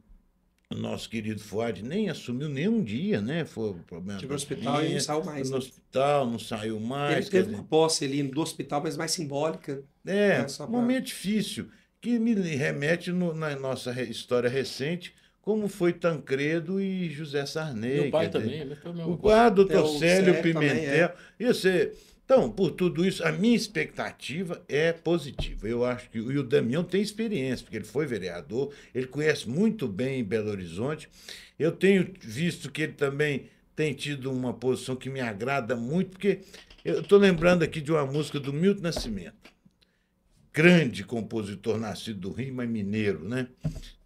S3: nosso querido Fuad nem assumiu nenhum dia, né? Foi o problema.
S1: Tive no hospital e não saiu mais.
S3: No hospital, não saiu mais.
S1: Ele teve uma posse ali do hospital, mas mais simbólica.
S3: Um momento difícil, que me remete na nossa história recente, como foi Tancredo e José Sarney.
S2: Meu pai também, ele foi meu
S3: doutor Célio Pimentel. Então, por tudo isso, a minha expectativa é positiva. Eu acho que o Damião tem experiência, porque ele foi vereador, ele conhece muito bem Belo Horizonte. Eu tenho visto que ele também tem tido uma posição que me agrada muito, porque eu estou lembrando aqui de uma música do Milton Nascimento, grande compositor, nascido do Rio, mas mineiro, né?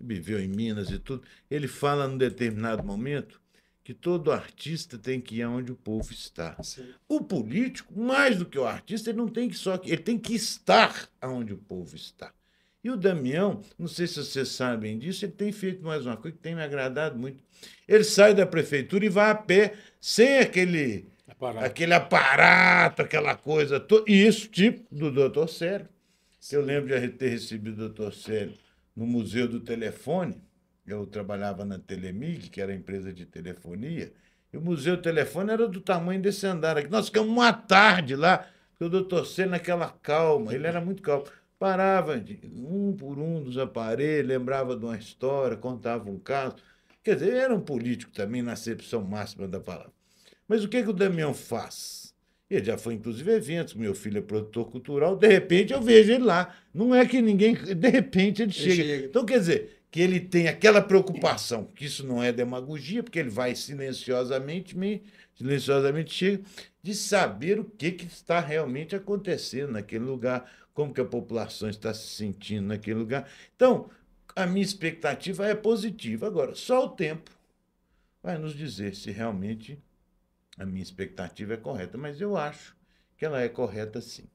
S3: Viveu em Minas e tudo. Ele fala, num determinado momento, que todo artista tem que ir aonde o povo está.
S1: Sim.
S3: O político, mais do que o artista, ele não tem que ele tem que estar aonde o povo está. E o Damião, não sei se vocês sabem disso, ele tem feito mais uma coisa que tem me agradado muito. Ele sai da prefeitura e vai a pé, sem aquele aparato, aquela coisa toda. E isso, tipo do doutor Célio. Eu lembro de ter recebido o doutor Célio no Museu do Telefone. Eu trabalhava na Telemig, que era a empresa de telefonia, e o Museu do Telefone era do tamanho desse andar aqui. Nós ficamos uma tarde lá, porque o doutor Célio, naquela calma, ele era muito calmo, parava um por um dos aparelhos, lembrava de uma história, contava um caso. Quer dizer, ele era um político também, na acepção máxima da palavra. Mas o que o Damião faz? Ele já foi, inclusive, a eventos, meu filho é produtor cultural, de repente eu vejo ele lá. Não é que ninguém... De repente ele chega. Então, quer dizer, que ele tem aquela preocupação, que isso não é demagogia, porque ele vai silenciosamente chega, de saber o que está realmente acontecendo naquele lugar, como que a população está se sentindo naquele lugar. Então, a minha expectativa é positiva. Agora, só o tempo vai nos dizer se realmente a minha expectativa é correta, mas eu acho que ela é correta, sim.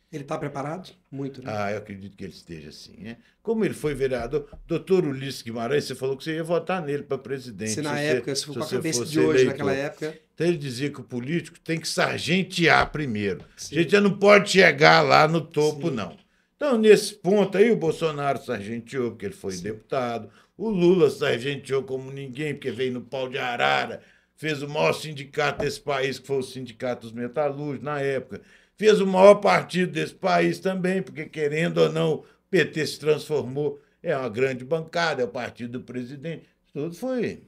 S1: Ele está preparado? Muito, né?
S3: Eu acredito que ele esteja assim, né? Como ele foi vereador, doutor Ulisses Guimarães, você falou que você ia votar nele para presidente.
S1: Se na época, se for com a cabeça de hoje, eleitor. Naquela época...
S3: Então ele dizia que o político tem que sargentear primeiro. Sim. A gente já não pode chegar lá no topo, sim, não. Então, nesse ponto aí, o Bolsonaro sargenteou, porque ele foi, sim, deputado. O Lula sargenteou como ninguém, porque veio no pau de arara, fez o maior sindicato desse país, que foi o Sindicato dos Metalúrgicos, na época. Fez o maior partido desse país também, porque, querendo ou não, o PT se transformou, é uma grande bancada, é o partido do presidente. Tudo foi.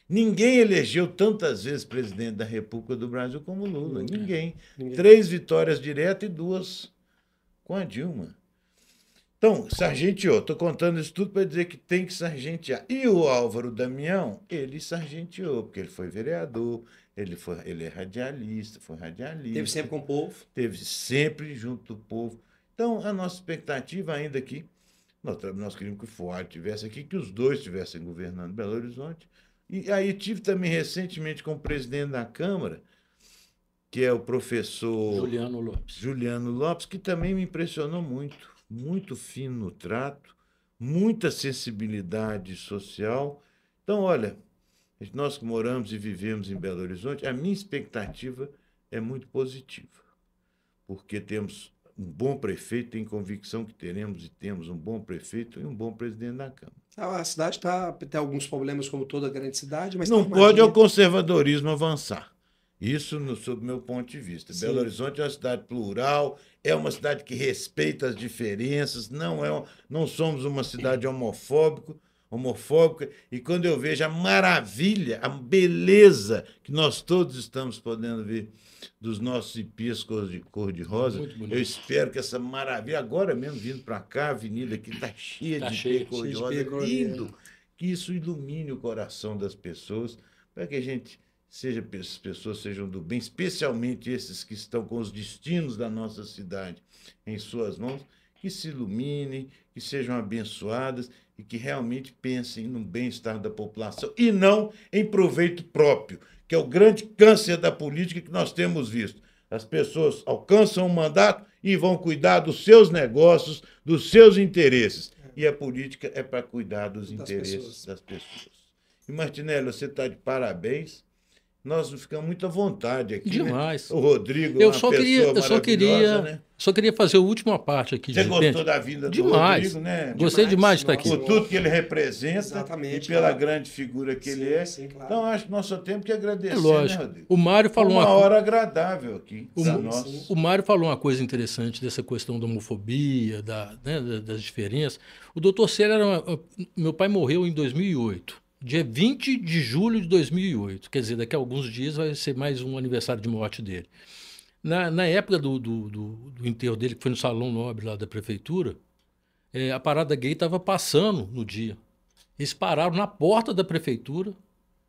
S3: Ninguém elegeu tantas vezes presidente da República do Brasil como Lula. Ninguém. 3 vitórias diretas e 2 com a Dilma. Então, sargenteou. Estou contando isso tudo para dizer que tem que sargentear. E o Álvaro Damião, ele sargenteou, porque ele foi vereador, ele é radialista, foi radialista.
S1: Teve sempre com o povo.
S3: Teve sempre junto do povo. Então, a nossa expectativa ainda aqui, nós queríamos que o Fuad estivesse aqui, que os dois estivessem governando Belo Horizonte. E aí tive também recentemente com o presidente da Câmara, que é o professor Juliano Lopes, que também me impressionou muito. Muito fino no trato, muita sensibilidade social. Então, olha, nós que moramos e vivemos em Belo Horizonte, a minha expectativa é muito positiva, porque temos um bom prefeito, tenho convicção que teremos e temos um bom prefeito e um bom presidente da Câmara.
S1: A cidade tem alguns problemas, como toda grande cidade, mas...
S3: Não pode o conservadorismo avançar. Isso, sob o meu ponto de vista. Sim. Belo Horizonte é uma cidade plural, é uma cidade que respeita as diferenças, não somos uma cidade homofóbica, homofóbica, e quando eu vejo a maravilha, a beleza que nós todos estamos podendo ver dos nossos ipês cor-de-rosa, eu espero que essa maravilha, agora mesmo vindo para cá, a avenida aqui está cheia de ipê cor-de-rosa, lindo, que isso ilumine o coração das pessoas, para que a gente as pessoas sejam do bem, especialmente esses que estão com os destinos da nossa cidade em suas mãos, que se iluminem, que sejam abençoadas e que realmente pensem no bem-estar da população e não em proveito próprio, que é o grande câncer da política que nós temos visto. As pessoas alcançam um mandato e vão cuidar dos seus negócios, dos seus interesses. E a política é para cuidar dos interesses das pessoas. E, Martinelli, você está de parabéns. Nós ficamos muito à vontade aqui.
S2: Demais.
S3: Né? O Rodrigo
S2: é uma pessoa maravilhosa, né? Só queria fazer a última parte aqui.
S3: Você gostou da vinda do Rodrigo, né?
S2: Gostei demais de estar aqui.
S3: Por tudo que ele representa.
S1: Exatamente,
S3: e pela grande figura que ele é.
S1: Sim, claro.
S3: Então, acho que nós só temos que agradecer,
S2: lógico.
S3: né, Rodrigo?
S2: O Mário falou
S3: uma hora agradável aqui.
S2: O Mário falou uma coisa interessante dessa questão da homofobia, das diferenças. O doutor Célio meu pai morreu em 2008. Dia 20 de julho de 2008. Quer dizer, daqui a alguns dias vai ser mais um aniversário de morte dele. Na época do enterro dele, que foi no Salão Nobre lá da prefeitura, a parada gay estava passando no dia. Eles pararam na porta da prefeitura,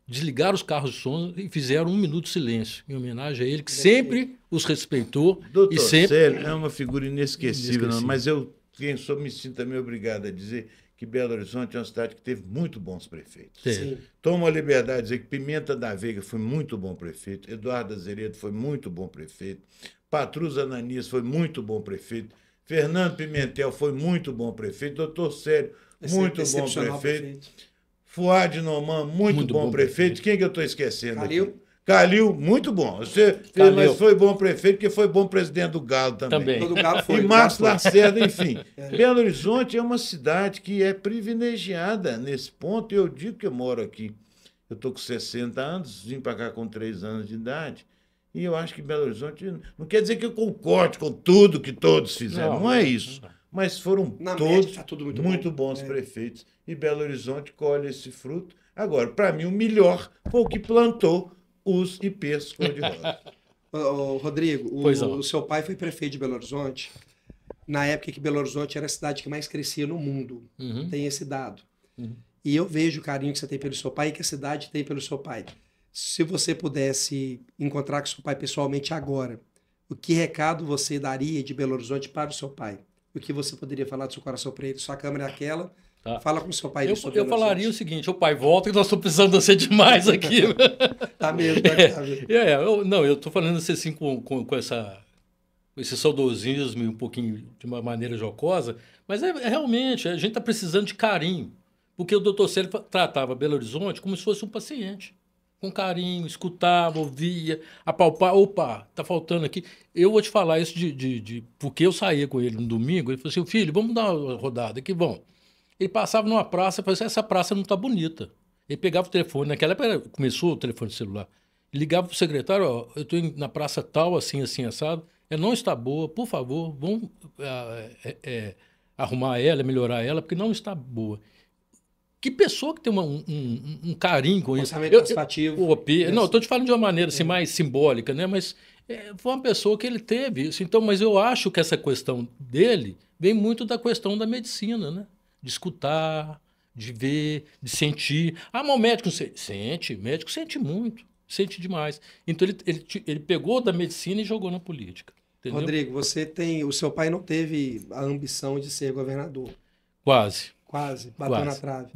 S2: desligaram os carros de som e fizeram 1 minuto de silêncio, em homenagem a ele, que sempre os respeitou.
S3: Doutor
S2: sempre...
S3: Célio é uma figura inesquecível. Não, mas quem sou, me sinto também obrigado a dizer que Belo Horizonte é uma cidade que teve muito bons prefeitos.
S2: Sim.
S3: Tomo a liberdade de dizer que Pimenta da Veiga foi muito bom prefeito, Eduardo Azeredo foi muito bom prefeito, Patrus Ananias foi muito bom prefeito, Fernando Pimentel foi muito bom prefeito, doutor Célio, muito bom prefeito, Fuad Noman, muito bom prefeito. Quem que eu estou esquecendo aqui? Calil, muito bom. Mas foi bom prefeito, porque foi bom presidente do Galo também.
S1: Do Galo foi.
S3: E Marcos Lacerda, enfim. Belo Horizonte é uma cidade que é privilegiada nesse ponto. Eu digo que eu moro aqui. Eu estou com 60 anos, vim para cá com 3 anos de idade. E eu acho que Belo Horizonte... Não quer dizer que eu concorde com tudo que todos fizeram. Não é isso. Mas foram todos muito bons prefeitos. E Belo Horizonte colhe esse fruto. Agora, para mim, o melhor foi o que plantou os ipês cor-de-rosa.
S1: Rodrigo, o seu pai foi prefeito de Belo Horizonte na época que Belo Horizonte era a cidade que mais crescia no mundo. Tem esse dado. E eu vejo o carinho que você tem pelo seu pai e que a cidade tem pelo seu pai. Se você pudesse encontrar com seu pai pessoalmente agora, o que recado você daria de Belo Horizonte para o seu pai? O que você poderia falar do seu coração para ele? Sua câmera é aquela. Tá. Fala com o seu pai.
S2: Eu falaria o seguinte: o pai volta que nós estamos precisando de você demais aqui.
S1: Tá mesmo.
S2: Eu estou falando assim com esse saudosismo um pouquinho de uma maneira jocosa, mas realmente, a gente está precisando de carinho. Porque o doutor Célio tratava Belo Horizonte como se fosse um paciente. Com carinho, escutava, ouvia, apalpava. Opa, tá faltando aqui. Eu vou te falar isso porque eu saía com ele no domingo. Ele falou assim: filho, vamos dar uma rodada aqui, vamos. Ele passava numa praça e falava assim: essa praça não está bonita. Ele pegava o telefone, naquela época começou o telefone celular, ligava para o secretário: ó, eu estou na praça tal, assim, assado, ela não está boa, por favor, vamos arrumar ela, melhorar ela, porque não está boa. Que pessoa que tem um carinho com isso?
S1: Participativo.
S2: Não, estou te falando de uma maneira assim, mais simbólica, né? Mas foi uma pessoa que ele teve isso. Então, mas eu acho que essa questão dele vem muito da questão da medicina, né? De escutar, de ver, de sentir. Ah, mas o médico sente, o médico sente muito, sente demais. Então ele pegou da medicina e jogou na política. Entendeu?
S1: Rodrigo, o seu pai não teve a ambição de ser governador.
S2: Quase.
S1: Bateu na trave.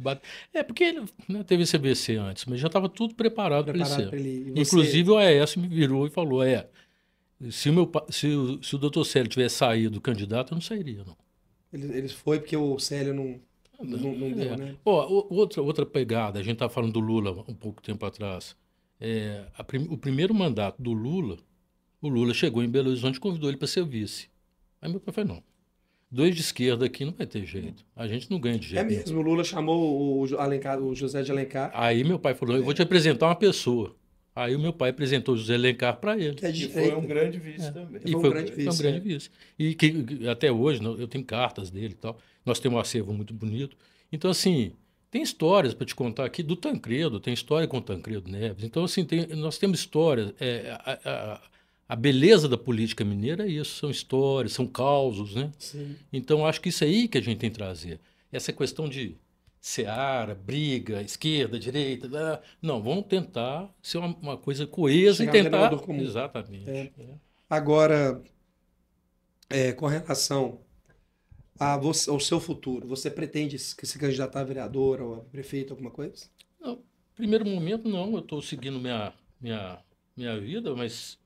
S2: Porque ele teve esse AVC antes, mas já estava tudo preparado para ele ser. Inclusive o AES me virou e falou: se o doutor Célio tivesse saído candidato, eu não sairia, não.
S1: Ele foi porque o Célio não deu, né?
S2: Outra pegada, a gente estava falando do Lula um pouco tempo atrás. O primeiro mandato do Lula, o Lula chegou em Belo Horizonte e convidou ele para ser vice. Aí meu pai falou: não. 2 de esquerda aqui não vai ter jeito. A gente não ganha de jeito.
S1: É mesmo, o Lula chamou o José de Alencar.
S2: Aí meu pai falou: eu vou te apresentar uma pessoa. Aí o meu pai apresentou o José Alencar para ele.
S3: E foi um grande vice também.
S2: Foi um grande vice. E que até hoje eu tenho cartas dele e tal. Nós temos um acervo muito bonito. Então, assim, Tem histórias para te contar aqui do Tancredo, tem história com o Tancredo Neves. Então, assim, nós temos histórias. A beleza da política mineira é isso, são histórias, são causos, né?
S1: Sim.
S2: Então, acho que isso aí que a gente tem que trazer. Essa questão de seara, briga, esquerda, direita. Não, vamos tentar ser uma coisa coesa
S1: Chegar
S2: e
S1: no
S2: tentar.
S1: denominador comum.
S2: Exatamente.
S1: É. Agora, com relação ao seu futuro, você pretende se candidatar a vereador ou a prefeito, alguma coisa?
S2: Não, primeiro momento, não. Eu estou seguindo minha vida, mas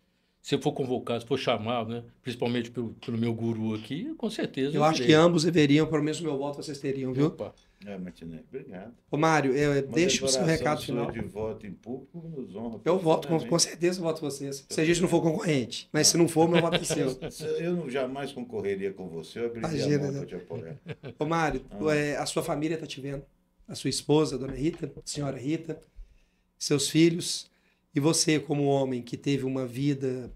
S2: se eu for convocado, se for chamado, né, principalmente pelo meu guru aqui, com certeza
S1: Eu acho que
S2: irei.
S1: ambos deveriam, pelo menos o meu voto vocês teriam, viu?
S2: Opa.
S3: Martinelli, obrigado.
S1: Ô, Mário,
S3: Uma
S1: deixa o seu recado
S3: declaração sua
S1: final.
S3: de voto em público nos honra.
S1: Eu voto, com
S3: profundamente.
S1: certeza eu voto vocês. Se a gente não for concorrente. Mas se não for, meu voto é seu.
S3: Eu jamais concorreria com você, eu abriria a
S1: Imagina,
S3: mão
S1: né?
S3: para te apoiar.
S1: Ô, Mário, a sua família está te vendo. A sua esposa, a dona Rita, a senhora Rita, seus filhos. E você, como homem que teve uma vida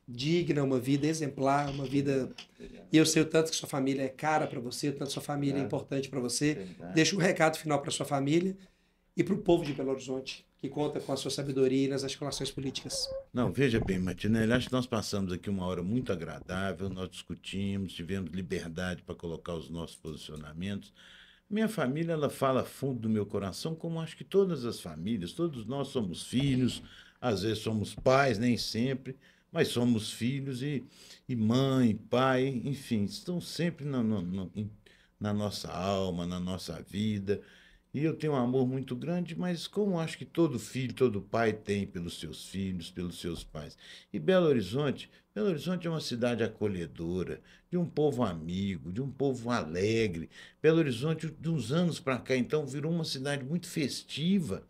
S1: digna, uma vida exemplar, uma vida... E eu sei o tanto que sua família é cara para você, o tanto que sua família é importante para você.
S3: Verdade.
S1: Deixa um recado final para sua família e para o povo de Belo Horizonte, que conta com a sua sabedoria nas articulações políticas.
S3: Não, veja bem, Martinelli, acho que nós passamos aqui uma hora muito agradável, nós discutimos, tivemos liberdade para colocar os nossos posicionamentos. Minha família, ela fala fundo do meu coração, como acho que todas as famílias, todos nós somos filhos, às vezes somos pais, nem sempre, mas somos filhos e mãe, pai, enfim, estão sempre na nossa alma, na nossa vida. E eu tenho um amor muito grande, mas como acho que todo filho, todo pai tem pelos seus filhos, pelos seus pais. E Belo Horizonte é uma cidade acolhedora, de um povo amigo, de um povo alegre. Belo Horizonte, de uns anos para cá, então, virou uma cidade muito festiva.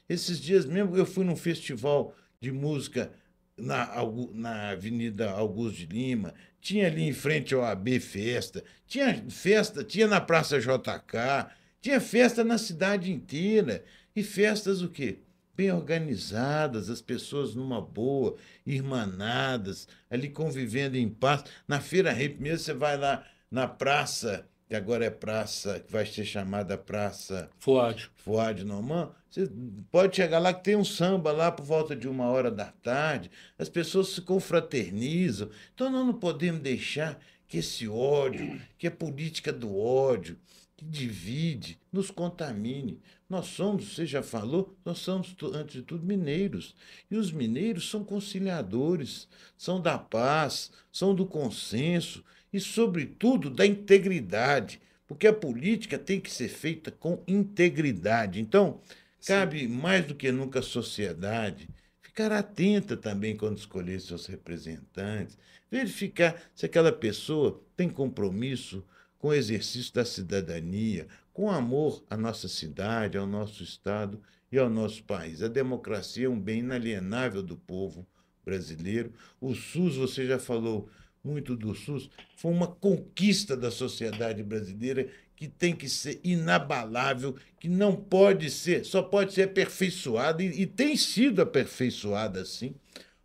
S3: Esses dias mesmo eu fui num festival de música na Avenida Augusto de Lima, tinha ali em frente ao AB festa, tinha na Praça JK, tinha festa na cidade inteira. E festas o quê? Bem organizadas, as pessoas numa boa, irmanadas, ali convivendo em paz. Na Feira Rei, mesmo você vai lá na praça, que agora é praça, que vai ser chamada Praça Fuad Norman, você pode chegar lá que tem um samba lá por volta de 1 hora da tarde, as pessoas se confraternizam. Então nós não podemos deixar que esse ódio, que a política do ódio, que divide, nos contamine. Nós somos, você já falou, nós somos, antes de tudo, mineiros. E os mineiros são conciliadores, são da paz, são do consenso e, sobretudo, da integridade, porque a política tem que ser feita com integridade. Então, cabe mais do que nunca à sociedade ficar atenta também quando escolher seus representantes, verificar se aquela pessoa tem compromisso com o exercício da cidadania, com amor à nossa cidade, ao nosso Estado e ao nosso país. A democracia é um bem inalienável do povo brasileiro. O SUS, você já falou muito do SUS, foi uma conquista da sociedade brasileira que tem que ser inabalável, que não pode ser, só pode ser aperfeiçoada, e tem sido aperfeiçoada, sim.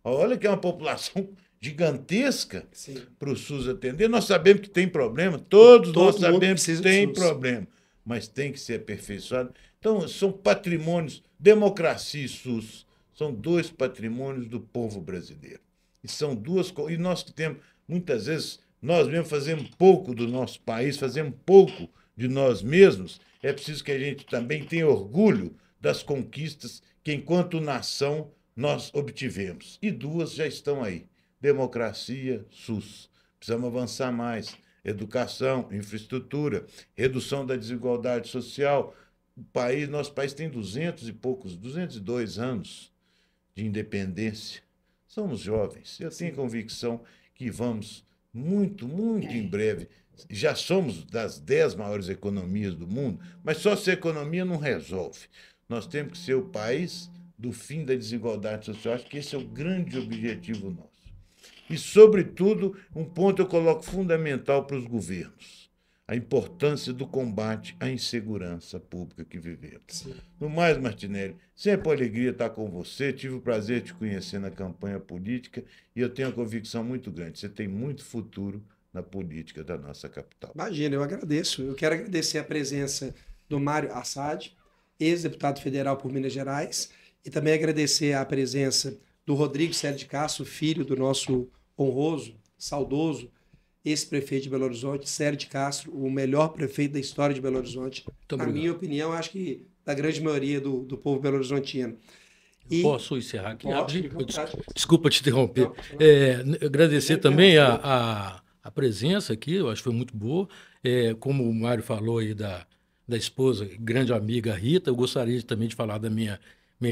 S3: Olha que é uma população gigantesca para o SUS atender. Nós sabemos que tem problema, todos nós sabemos que tem problema, mas tem que ser aperfeiçoado. Então, são patrimônios, democracia e SUS, são dois patrimônios do povo brasileiro. E são duas coisas. E nós que temos, muitas vezes, nós mesmos fazemos pouco do nosso país, fazemos pouco de nós mesmos. É preciso que a gente também tenha orgulho das conquistas que, enquanto nação, nós obtivemos. E duas já estão aí. Democracia, SUS. Precisamos avançar mais. Educação, infraestrutura, redução da desigualdade social. Nosso país tem 202 anos de independência. Somos jovens. Eu tenho convicção que vamos muito, muito em breve. Já somos das 10 maiores economias do mundo, mas só se a economia não resolve. Nós temos que ser o país do fim da desigualdade social. Acho que esse é o grande objetivo nosso. E, sobretudo, um ponto eu coloco fundamental para os governos: a importância do combate à insegurança pública que vivemos. Sim. No mais, Martinelli, sempre uma alegria estar com você. Tive o prazer de te conhecer na campanha política e eu tenho uma convicção muito grande. Você tem muito futuro na política da nossa capital.
S1: Imagina, eu agradeço. Eu quero agradecer a presença do Mário Assad, ex-deputado federal por Minas Gerais, e também agradecer a presença do Rodrigo Célio de Castro, filho do nosso honroso, saudoso ex-prefeito de Belo Horizonte, Célio de Castro, o melhor prefeito da história de Belo Horizonte. Na minha opinião, acho que da grande maioria do povo belo-horizontino. E...
S2: Posso encerrar aqui?
S1: Pode,
S2: Desculpa te interromper. Agradecer também a presença aqui, eu acho que foi muito boa. Como o Mário falou aí da esposa, grande amiga Rita, eu gostaria também de falar da minha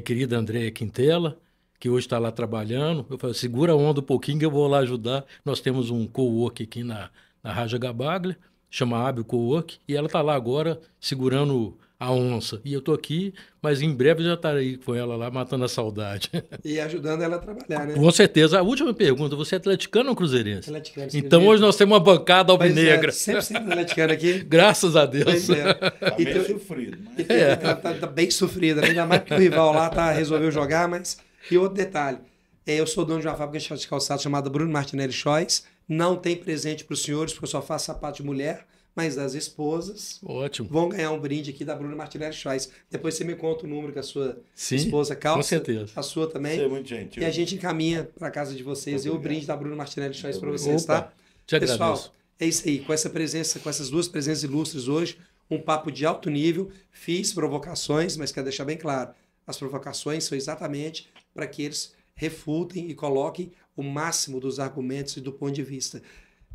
S2: querida Andréia Quintela, que hoje está lá trabalhando. Eu falei, segura a onda um pouquinho que eu vou lá ajudar. Nós temos um co-work aqui na Raja Gabaglia, chama Hábil Co-work, e ela está lá agora segurando a onça. E eu estou aqui, mas em breve já estarei com ela lá, matando a saudade.
S1: E ajudando ela a trabalhar, né?
S2: Com certeza. A última pergunta, você é atleticano ou cruzeirense?
S1: Atleticano.
S2: Então hoje nós temos uma bancada alvinegra.
S1: Sempre atleticano aqui.
S2: Graças a Deus.
S3: Tá bem sofrido. Mas...
S1: Tá bem sofrido, ainda mais que o rival lá resolveu jogar, mas... E outro detalhe, eu sou dono de uma fábrica de calçados chamada Bruno Martinelli Choice, não tem presente para os senhores, porque eu só faço sapato de mulher, mas as esposas vão ganhar um brinde aqui da Bruno Martinelli Choice. Depois você me conta o número que a sua esposa calça.
S2: Com certeza.
S1: A sua também.
S3: Você é muito gentil.
S1: E a gente encaminha para casa de vocês e o brinde da Bruno Martinelli Choice para vocês, tá?
S2: Te
S1: Pessoal,
S2: agradeço.
S1: é isso aí. Com essa presença, com essas duas presenças ilustres hoje, um papo de alto nível. Fiz provocações, mas quero deixar bem claro, as provocações são exatamente para que eles refutem e coloquem o máximo dos argumentos e do ponto de vista.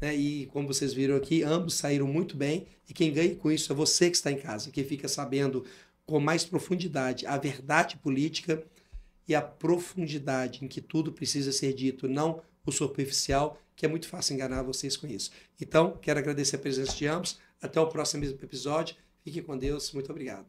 S1: E como vocês viram aqui, ambos saíram muito bem, e quem ganha com isso é você que está em casa, que fica sabendo com mais profundidade a verdade política e a profundidade em que tudo precisa ser dito, não o superficial, que é muito fácil enganar vocês com isso. Então, quero agradecer a presença de ambos. Até o próximo episódio. Fique com Deus. Muito obrigado.